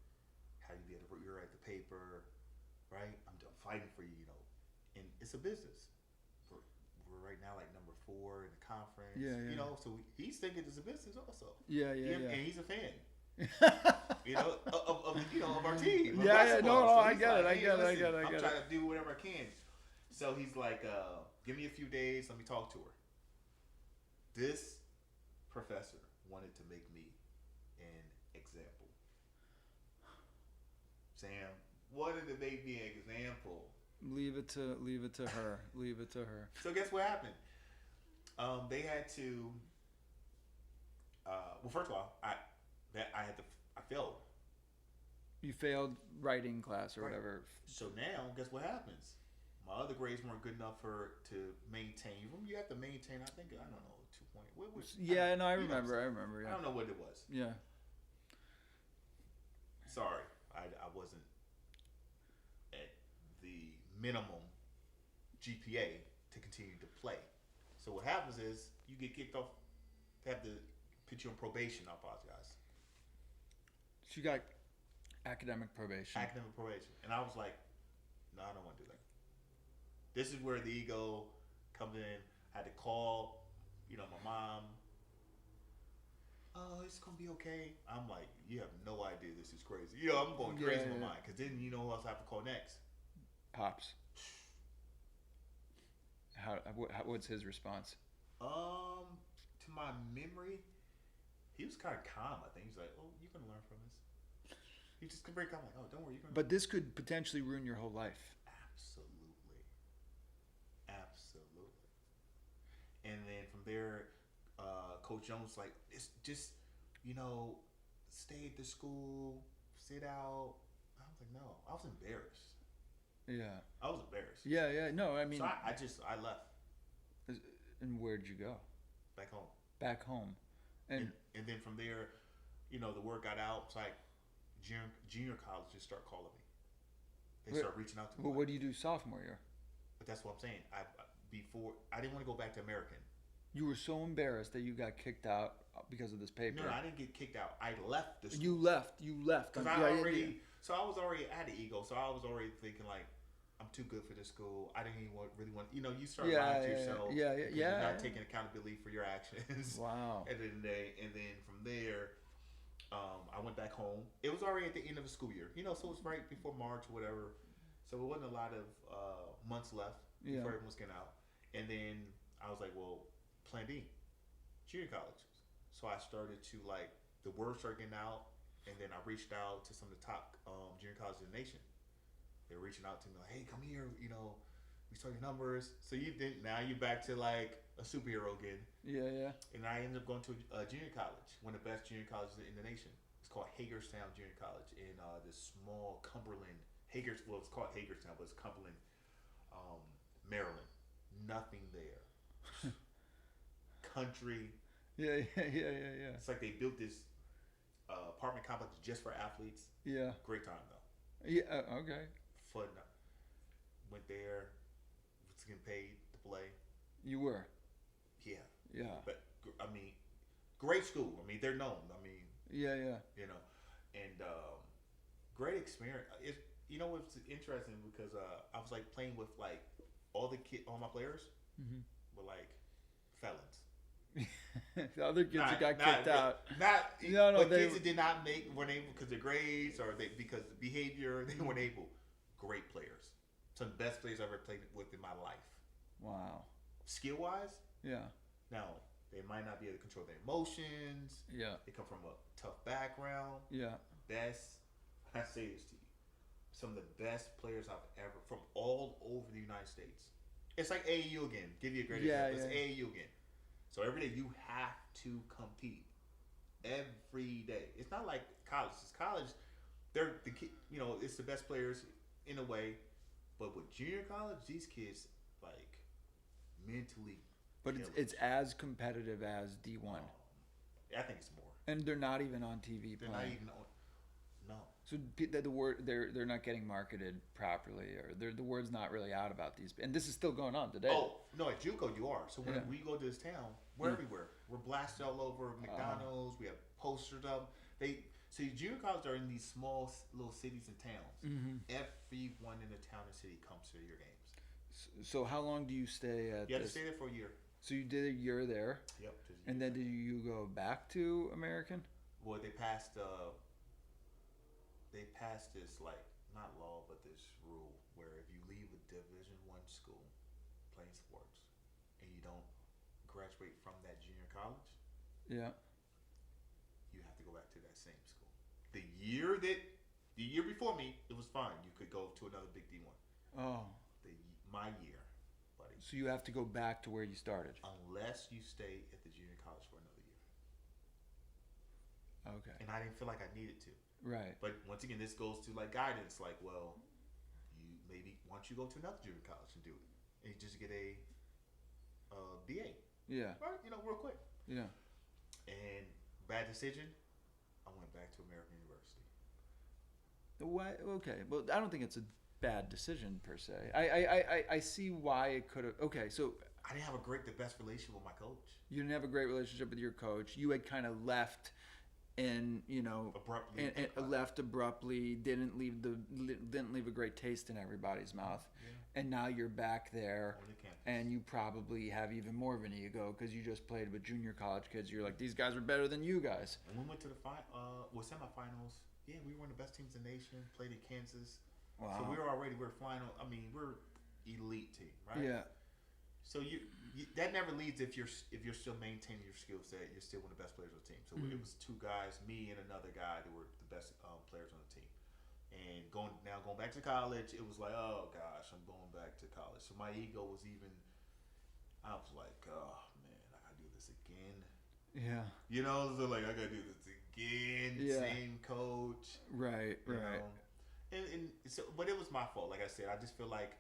how you be able to rewrite the paper, right? I'm fighting for you, and it's a business. We're right now like number 4 in the conference. Yeah. So he's thinking it's a business also. Yeah. And he's a fan. of our team. I get it. I'm trying to do whatever I can. So he's like, give me a few days, let me talk to her. This professor wanted to make me an example. Sam wanted to make me an example Leave it to her. Leave it to her. So guess what happened? They had to. Well, first of all, I failed. You failed writing class or Right. whatever. So now, guess what happens? My other grades weren't good enough to maintain. You have to maintain. I think I don't know 2 point. Yeah, no, I you know what I'm remember. I saying. remember. I Yeah. don't know what it was. Yeah. Sorry, I wasn't at the minimum GPA to continue to play. So what happens is you get kicked off. They have to put you on probation. I apologize. She got academic probation. Academic probation, and I was like, no, I don't want to do that. This is where the ego comes in. I had to call, my mom. Oh, it's gonna be okay. I'm like, you have no idea. This is crazy. I'm going crazy in my mind because then you know who else I have to call next. Pops. What's his response? To my memory, he was kind of calm. I think he's like, "Oh, you can learn from this." He just very calm, like, "Oh, don't worry, you can." But this could potentially ruin your whole life. Absolutely, absolutely. And then from there, Coach Jones was like, "It's just, stay at the school, sit out." I was like, "No," I was embarrassed. Yeah. I was embarrassed. Yeah. No, I mean. So I left. And where'd you go? Back home. Back home. And then from there, the word got out. It's like junior colleges start calling me. They start reaching out to me. Well, what do you do sophomore year? But that's what I'm saying. I didn't want to go back to American. You were so embarrassed that you got kicked out because of this paper. No, I didn't get kicked out. I left the school. You left. Because So I was already at the ego. So I was already thinking like, I'm too good for this school. I didn't even really want. You start lying to yourself. You're not taking accountability for your actions. Wow. At the end of the day, and then from there, I went back home. It was already at the end of the school year. So it was right before March or whatever. So it wasn't a lot of months left before everyone was getting out. And then I was like, well, Plan B, junior colleges. So I started to the word started getting out, and then I reached out to some of the top junior colleges in the nation. They're reaching out to me like, hey, come here, we saw your numbers. So now you're back to like a superhero again. Yeah. And I ended up going to a junior college, one of the best junior colleges in the nation. It's called Hagerstown Junior College in this small Cumberland, it's called Hagerstown, but it's Cumberland, Maryland. Nothing there. Country. Yeah. It's like they built this apartment complex just for athletes. Yeah. Great time though. Yeah. Okay. Fun. Went there. Was getting paid to play. You were. Yeah. But I mean, great school. I mean, they're known. I mean. Yeah. And great experience. It's interesting because I was like playing with like all my players were like felons. The other kids that got kicked out. Kids that did not weren't able because of grades or because of behavior. They weren't able. Great players. Some of the best players I've ever played with in my life. Wow. Skill wise. Yeah. Now they might not be able to control their emotions. Yeah. They come from a tough background. Yeah. I say this to you. Some of the best players I've ever from all over the United States. It's like AAU again. Give you a great example. It's AAU again. So every day you have to compete. Every day. It's not like college. It's college. They're it's the best players in a way, but with junior college, these kids like mentally. But it's as competitive as D1. I think it's more. And they're not even on TV. They're not even on. No. So the word they're not getting marketed properly, or the word's not really out about these. And this is still going on today. Oh no, at JUCO you are. So when we go to this town, we're everywhere. We're blasted all over McDonald's. We have posters up. So junior colleges are in these small little cities and towns. Everyone in the town and city comes to your games. So how long do you stay at? You have to stay there for a year. So you did a year there. Yep. And then did you go back to American? Well, they passed this like not law but this rule where if you leave a Division I school playing sports and you don't graduate from that junior college, you have to go back to that same school. The year before me, it was fine. You could go to another big D1. Oh. my year, buddy. So you have to go back to where you started. Unless you stay at the junior college for another year. Okay. And I didn't feel like I needed to. Right. But once again, this goes to like guidance. Like, well, you maybe why don't you go to another junior college and do it, and you just get a BA. Yeah. Right. Real quick. Yeah. And bad decision. I went back to American University. Why? Okay. Well, I don't think it's a bad decision per se. I see why it could have. Okay, so I didn't have the best relationship with my coach. you didn't have a great relationship with your coach. You had kind of left, and Abruptly. and left abruptly. Didn't leave a great taste in everybody's mouth. Yeah. And now you're back there, On the campus. and you probably have even more of an ego because you just played with junior college kids. You're like, these guys are better than you guys. And we went to the semifinals. Yeah, we were one of the best teams in the nation. Played in Kansas. Wow. So we're flying. We're elite team, right? Yeah. So you that never leads if you're still maintaining your skill set. You're still one of the best players on the team. So it was two guys, me and another guy, that were the best players on the team. And going back to college, it was like, oh gosh, I'm going back to college. So my ego was even. I was like, oh man, I gotta do this again. Yeah. So like I gotta do this again. Yeah. Same coach. Right. Right. And so, but it was my fault. Like I said, I just feel like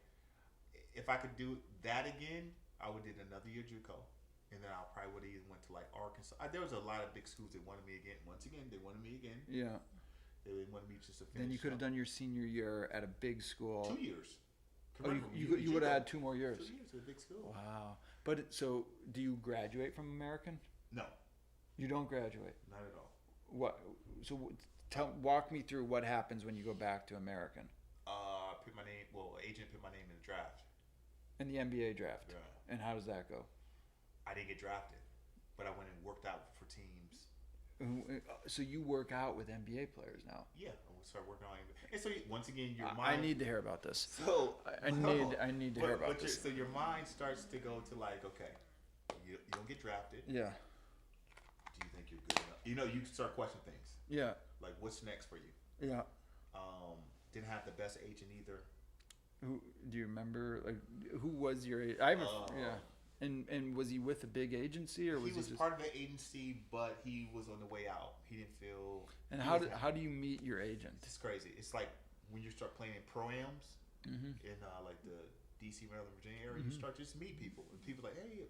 if I could do that again, I would did another year JUCO, and then I probably would have even went to like Arkansas. There was a lot of big schools that wanted me again. Once again, they wanted me again. Yeah. They wanted me just to finish. Then you could have done your senior year at a big school. 2 years. Oh, you would have had 2 more years. 2 years at a big school. Wow. But so, do you graduate from American? No, You don't graduate. not at all. What? So, walk me through what happens when you go back to American. Put my name. Well, agent put my name in the draft. In the NBA draft. Yeah. And how does that go? I didn't get drafted, but I went and worked out for teams. So you work out with NBA players now. Yeah, I would start working on it. And so once again, your mind. I need to hear about this. So I need to hear about this. So your mind starts to go to like, okay, you don't get drafted. Yeah. Do you think you're good enough? You start questioning things. Yeah. Like, what's next for you? Yeah. Didn't have the best agent either. Who do you remember? Like, who was your? I have yeah. And was he with a big agency or was he was just part of the agency, but he was on the way out. He didn't feel. And how do you meet your agent? It's crazy. It's like when you start playing in pro-ams in like the DC, Maryland, Virginia area, you start just to meet people, and people like, hey,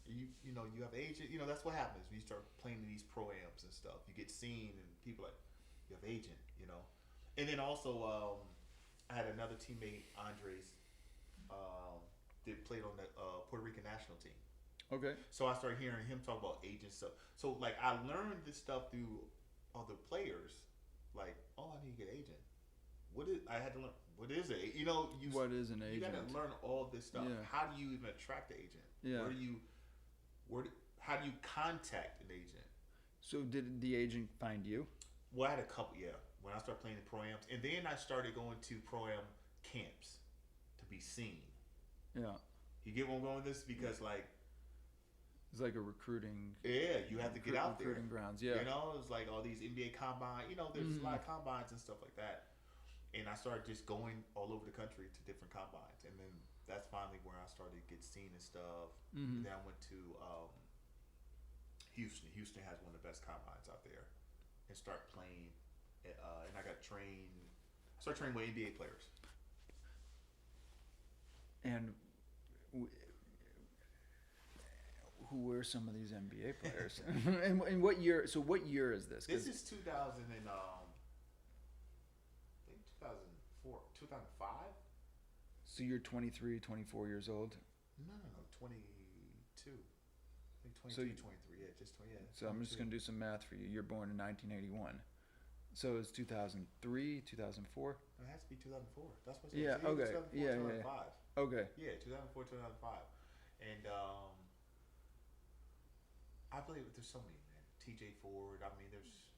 you have an agent. That's what happens when you start playing in these pro-ams and stuff. You get seen, and people like, you have an agent. And then also, I had another teammate, Andres, that played on the Puerto Rican national team. Okay. So I started hearing him talk about agent stuff. So like I learned this stuff through other players. Like, oh, I need to get an agent. I had to learn. What is it? What is an agent? You got to learn all this stuff. Yeah. How do you even attract the agent? Yeah. How do you contact an agent? So did the agent find you? Well, I had a couple. Yeah. When I started playing in pro-ams, and then I started going to pro-am camps to be seen. Yeah. You get where I'm going with this? Because like, it's like a recruiting. Yeah, you have to get out there. Recruiting grounds. Yeah. It's like all these NBA combine. There's a lot of combines and stuff like that. And I started just going all over the country to different combines, and then that's finally where I started to get seen and stuff. And then I went to Houston. Houston has one of the best combines out there, and start playing. And I got trained. I started training with NBA players. And who were some of these NBA players? and what year? So what year is this? This is 2000 and I think 2004, 2005. So you're 23, 24 years old. No, 22. I think 22, So 23. Yeah, just 20. Yeah. So I'm just gonna do some math for you. You're born in 1981. So it's 2003, 2004. It has to be 2004. That's what. Yeah. Okay. 2004, Yeah. 2005. Yeah. Okay. Yeah, 2004, 2005, and I believe there's so many, man. T.J. Ford. I mean, there's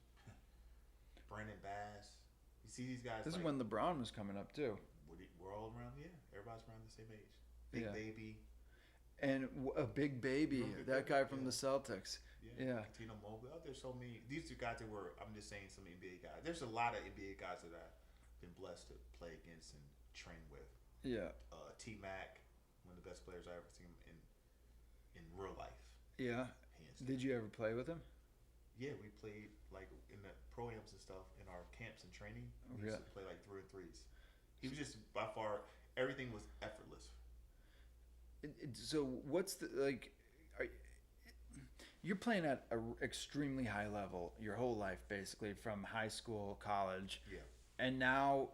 Brandon Bass. You see these guys. This like, is when LeBron was coming up too. We're all around. Yeah, everybody's around the same age. Big Baby. And a Big Baby, that guy from the Celtics. Yeah. Tino Mobley. Oh, there's so many. These are guys that were. I'm just saying some NBA guys. There's a lot of NBA guys that I've been blessed to play against and train with. Yeah. T Mac, one of the best players I ever seen in real life. Yeah. Hands down. Did you ever play with him? Yeah, we played like in the pro-ams and stuff in our camps and training. We used to play like 3-on-3s. He was just by far everything was effortless. So what's the like? Are, you're playing at an extremely high level your whole life, basically from high school, college, Yeah. and now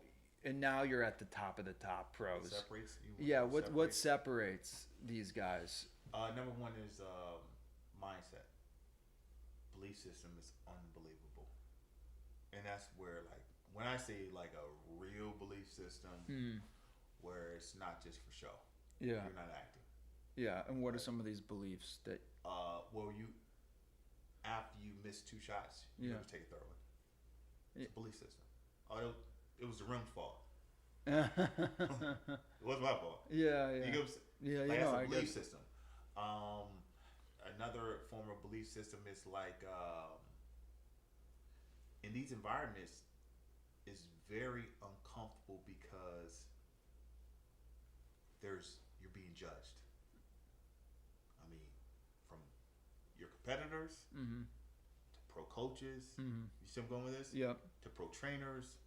you're at the top of the top pros. What separates you? Yeah. What separates these guys? Number one is mindset. Belief system is unbelievable, and that's where like when I say like a real belief system, where it's not just for show. Yeah. You're not acting. Yeah. And what are some of these beliefs that? Well, you after you miss 2 shots, you have to take a third one. It's a belief system. Oh, it was the rim's fault. It wasn't my fault. Yeah. You know, Yeah. like, that's a I belief guess. system. Another form of belief system is like in these environments is very uncomfortable because you're being judged. I mean, from your competitors Mm-hmm. to pro coaches. Mm-hmm. You see I'm going with this? Yep. To pro trainers,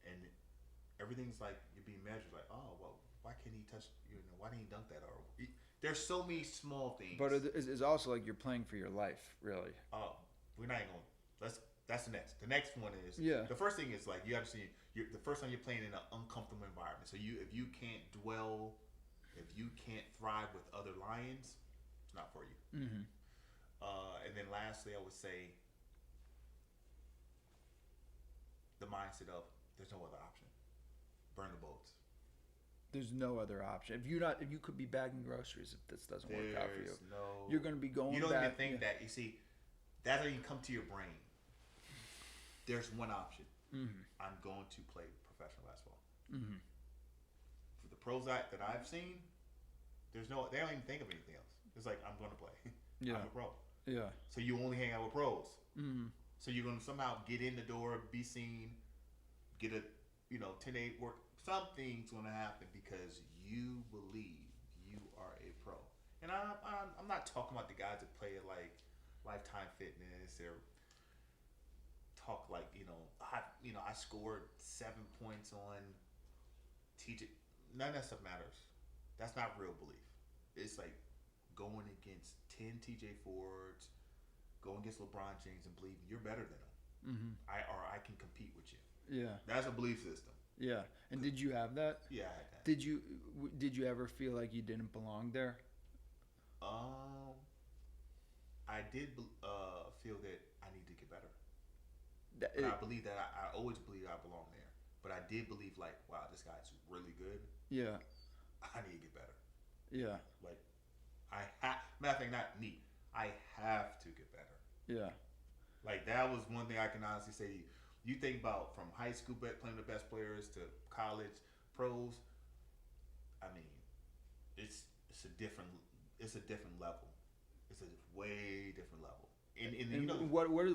and everything's like you're being measured. Like, oh well, why can't he touch? Why didn't he dunk that? Or there's so many small things. But it's also like you're playing for your life, really. Oh, we're not even going. That's the next. The next one is The first thing is like you understand. The first time you're playing in an uncomfortable environment. So if you can't thrive with other lions, it's not for you. Mm-hmm. And then lastly, I would say the mindset of there's no other option. Burn the boats. There's no other option. If you could be bagging groceries if this doesn't work out for you. No. You're going to be going. You don't back, even think that. You see, that doesn't even come to your brain. There's one option. Mm-hmm. I'm going to play professional basketball. Mm-hmm. For the pros that I've seen, they don't even think of anything else. It's like I'm going to play. Yeah. I'm a pro. Yeah. So you only hang out with pros. Mm-hmm. So you're going to somehow get in the door, be seen, get a 10-8 work. Something's going to happen because you believe you are a pro. And I'm not talking about the guys that play at like Lifetime Fitness or talk like I scored 7 points on TJ. None of that stuff matters. That's not real belief. It's like going against 10 TJ Fords, going against LeBron James and believing you're better than them. Mm-hmm. I can compete with you. Yeah. That's a belief system. Yeah. And did you have that? Yeah, I had that. Did you ever feel like you didn't belong there? I did feel that I need to get better. I believe that I always believed I belong there. But I did believe like, wow, this guy's really good. Yeah. I need to get better. Yeah. Like, matter of fact, not me. I have to get better. Yeah. Like, that was one thing I can honestly say to you. You think about from high school playing the best players to college pros. I mean, it's a different level. It's a way different level. And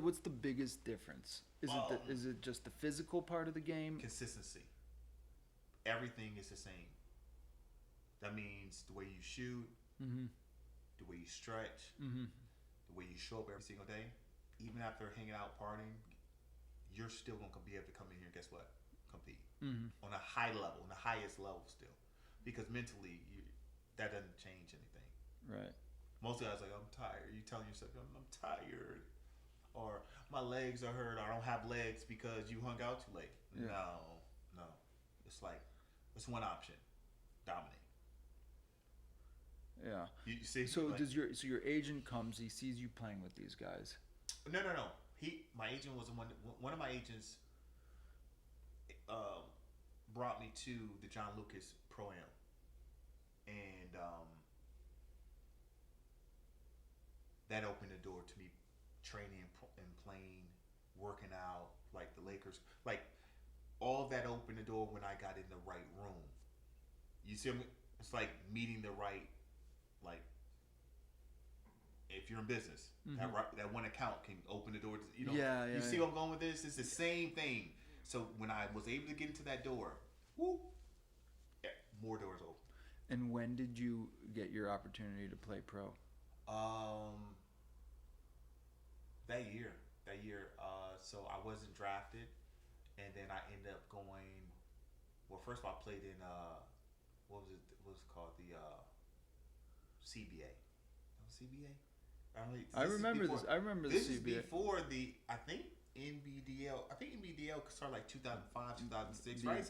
what's the biggest difference? Is it just the physical part of the game? Consistency. Everything is the same. That means the way you shoot, mm-hmm. the way you stretch, mm-hmm. the way you show up every single day. Even after hanging out partying, you're still going to be able to come in here and guess what? Compete. Mm-hmm. On a high level, on the highest level still. Because mentally, that doesn't change anything. Right. Most guys like, I'm tired. You telling yourself, I'm tired. Or my legs are hurt. Or I don't have legs because you hung out too late. Yeah. No. It's like, it's one option. Dominate. Yeah. You see? So like, your agent comes, he sees you playing with these guys. No. My agent was one of my agents brought me to the John Lucas Pro-Am. And that opened the door to me training and playing, working out, like the Lakers. Like, all of that opened the door when I got in the right room. You see, it's like meeting the right, like, if you're in business, mm-hmm. that one account can open the door. Yeah, you see where I'm going with this? It's the same thing. So when I was able to get into that door, more doors open. And when did you get your opportunity to play pro? That year. So I wasn't drafted, and then I ended up going. Well, first of all, I played in what was it? What was it called? The CBA. CBA. I remember this. I remember the CBA. This is before the. I think NBDL. I think NBDL started like 2005, 2006, right?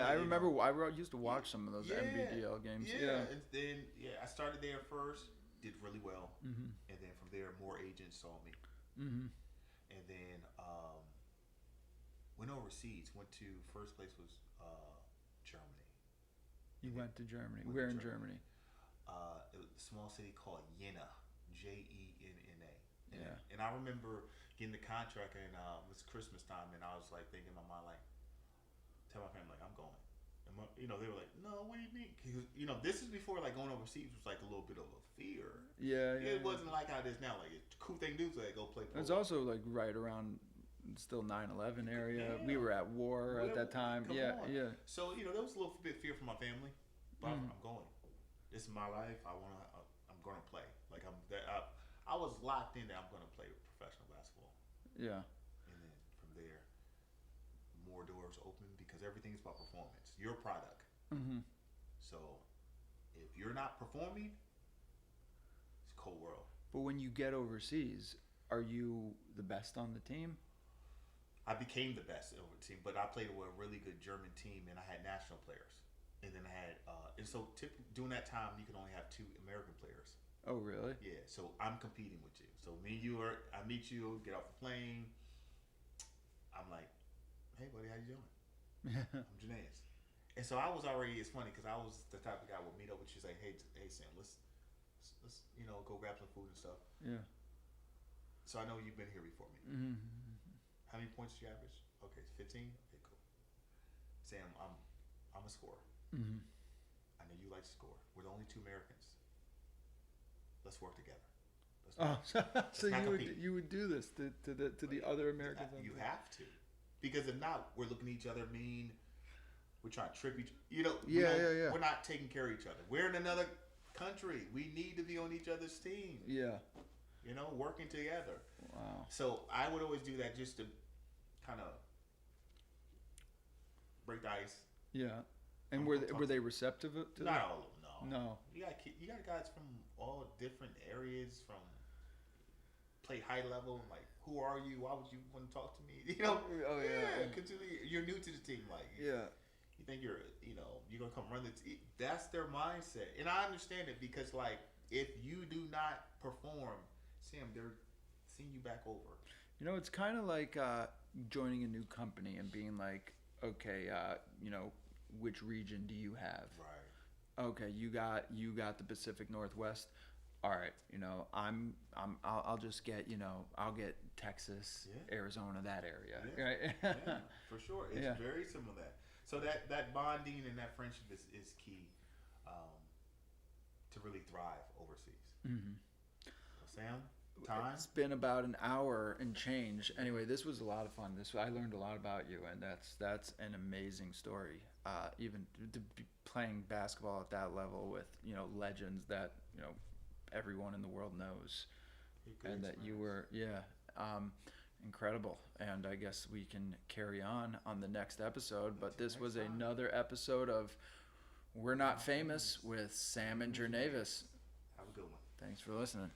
I remember. I used to watch some of those NBDL games. Yeah, and then I started there first. Did really well, Mm-hmm. and then from there, more agents saw me, Mm-hmm. and then went overseas. Went to first place was Germany. You went to Germany. Went Where to in Germany. Germany? It was a small city called Jena, Jenna. Yeah. And I remember getting the contract, and it was Christmas time, and I was like thinking in my mind, like, tell my family, like, I'm going. And they were like, no, what do you mean? Because, this is before, like, going overseas was like a little bit of a fear. Yeah. It wasn't like how it is now. Like, it's a cool thing to do, so like, go play pro. It's also like right around still 9/11 area. Yeah. We were at war at that time. Come Yeah, on. yeah. So there was a little bit of fear from my family, but Mm. I'm going. This is my life. I'm gonna play. Like I was locked in that I'm gonna play professional basketball, Yeah. and then from there, more doors open because everything is about performance. Your product. Mm-hmm. So if you're not performing, it's a cold world. But when you get overseas, are you the best on the team? I became the best over the team, but I played with a really good German team, and I had national players. And then I had, and so during that time, you can only have 2 American players. Oh, really? Yeah, so I'm competing with you. So me and you I meet you, get off the plane. I'm like, hey, buddy, how you doing? I'm Jernavis. And so I was already, it's funny because I was the type of guy who would meet up with you, say, hey Sam, let's go grab some food and stuff. Yeah. So I know you've been here before me. Mm-hmm. How many points do you average? Okay, 15. Okay, cool. Sam, I'm a scorer. Mm-hmm. I know you like to score. We're the only 2 Americans. Let's work together. So you would do this to the other Americans? You have to, because if not, we're looking at each other mean. We're trying to trip each. Yeah. We're not taking care of each other. We're in another country. We need to be on each other's team. Yeah. Working together. Wow. So I would always do that just to kind of break the ice. Yeah. And were they receptive to that? Not all of them, no. No. You got guys from all different areas, from play high level, like, who are you? Why would you want to talk to me? Oh yeah. Because you're new to the team, like, yeah. You think you're gonna come run the team. That's their mindset, and I understand it because, like, if you do not perform, Sam, they're seeing you back over. It's kind of like joining a new company and being like, okay, which region do you have? Right. Okay, you got the Pacific Northwest. All right, I'll just get, I'll get Texas, Arizona, that area. Yeah. Right? Yeah, for sure. It's very similar to that. So that bonding and that friendship is key to really thrive overseas. Mm-hmm. So, Sam, time? It's been about an hour and change. Anyway, this was a lot of fun. I learned a lot about you, and that's an amazing story. Even to be playing basketball at that level with legends that everyone in the world knows, and that you were incredible. And I guess we can carry on the next episode. But this was another episode of We're Not Famous with Sam and Jernavis. Have a good one. Thanks for listening.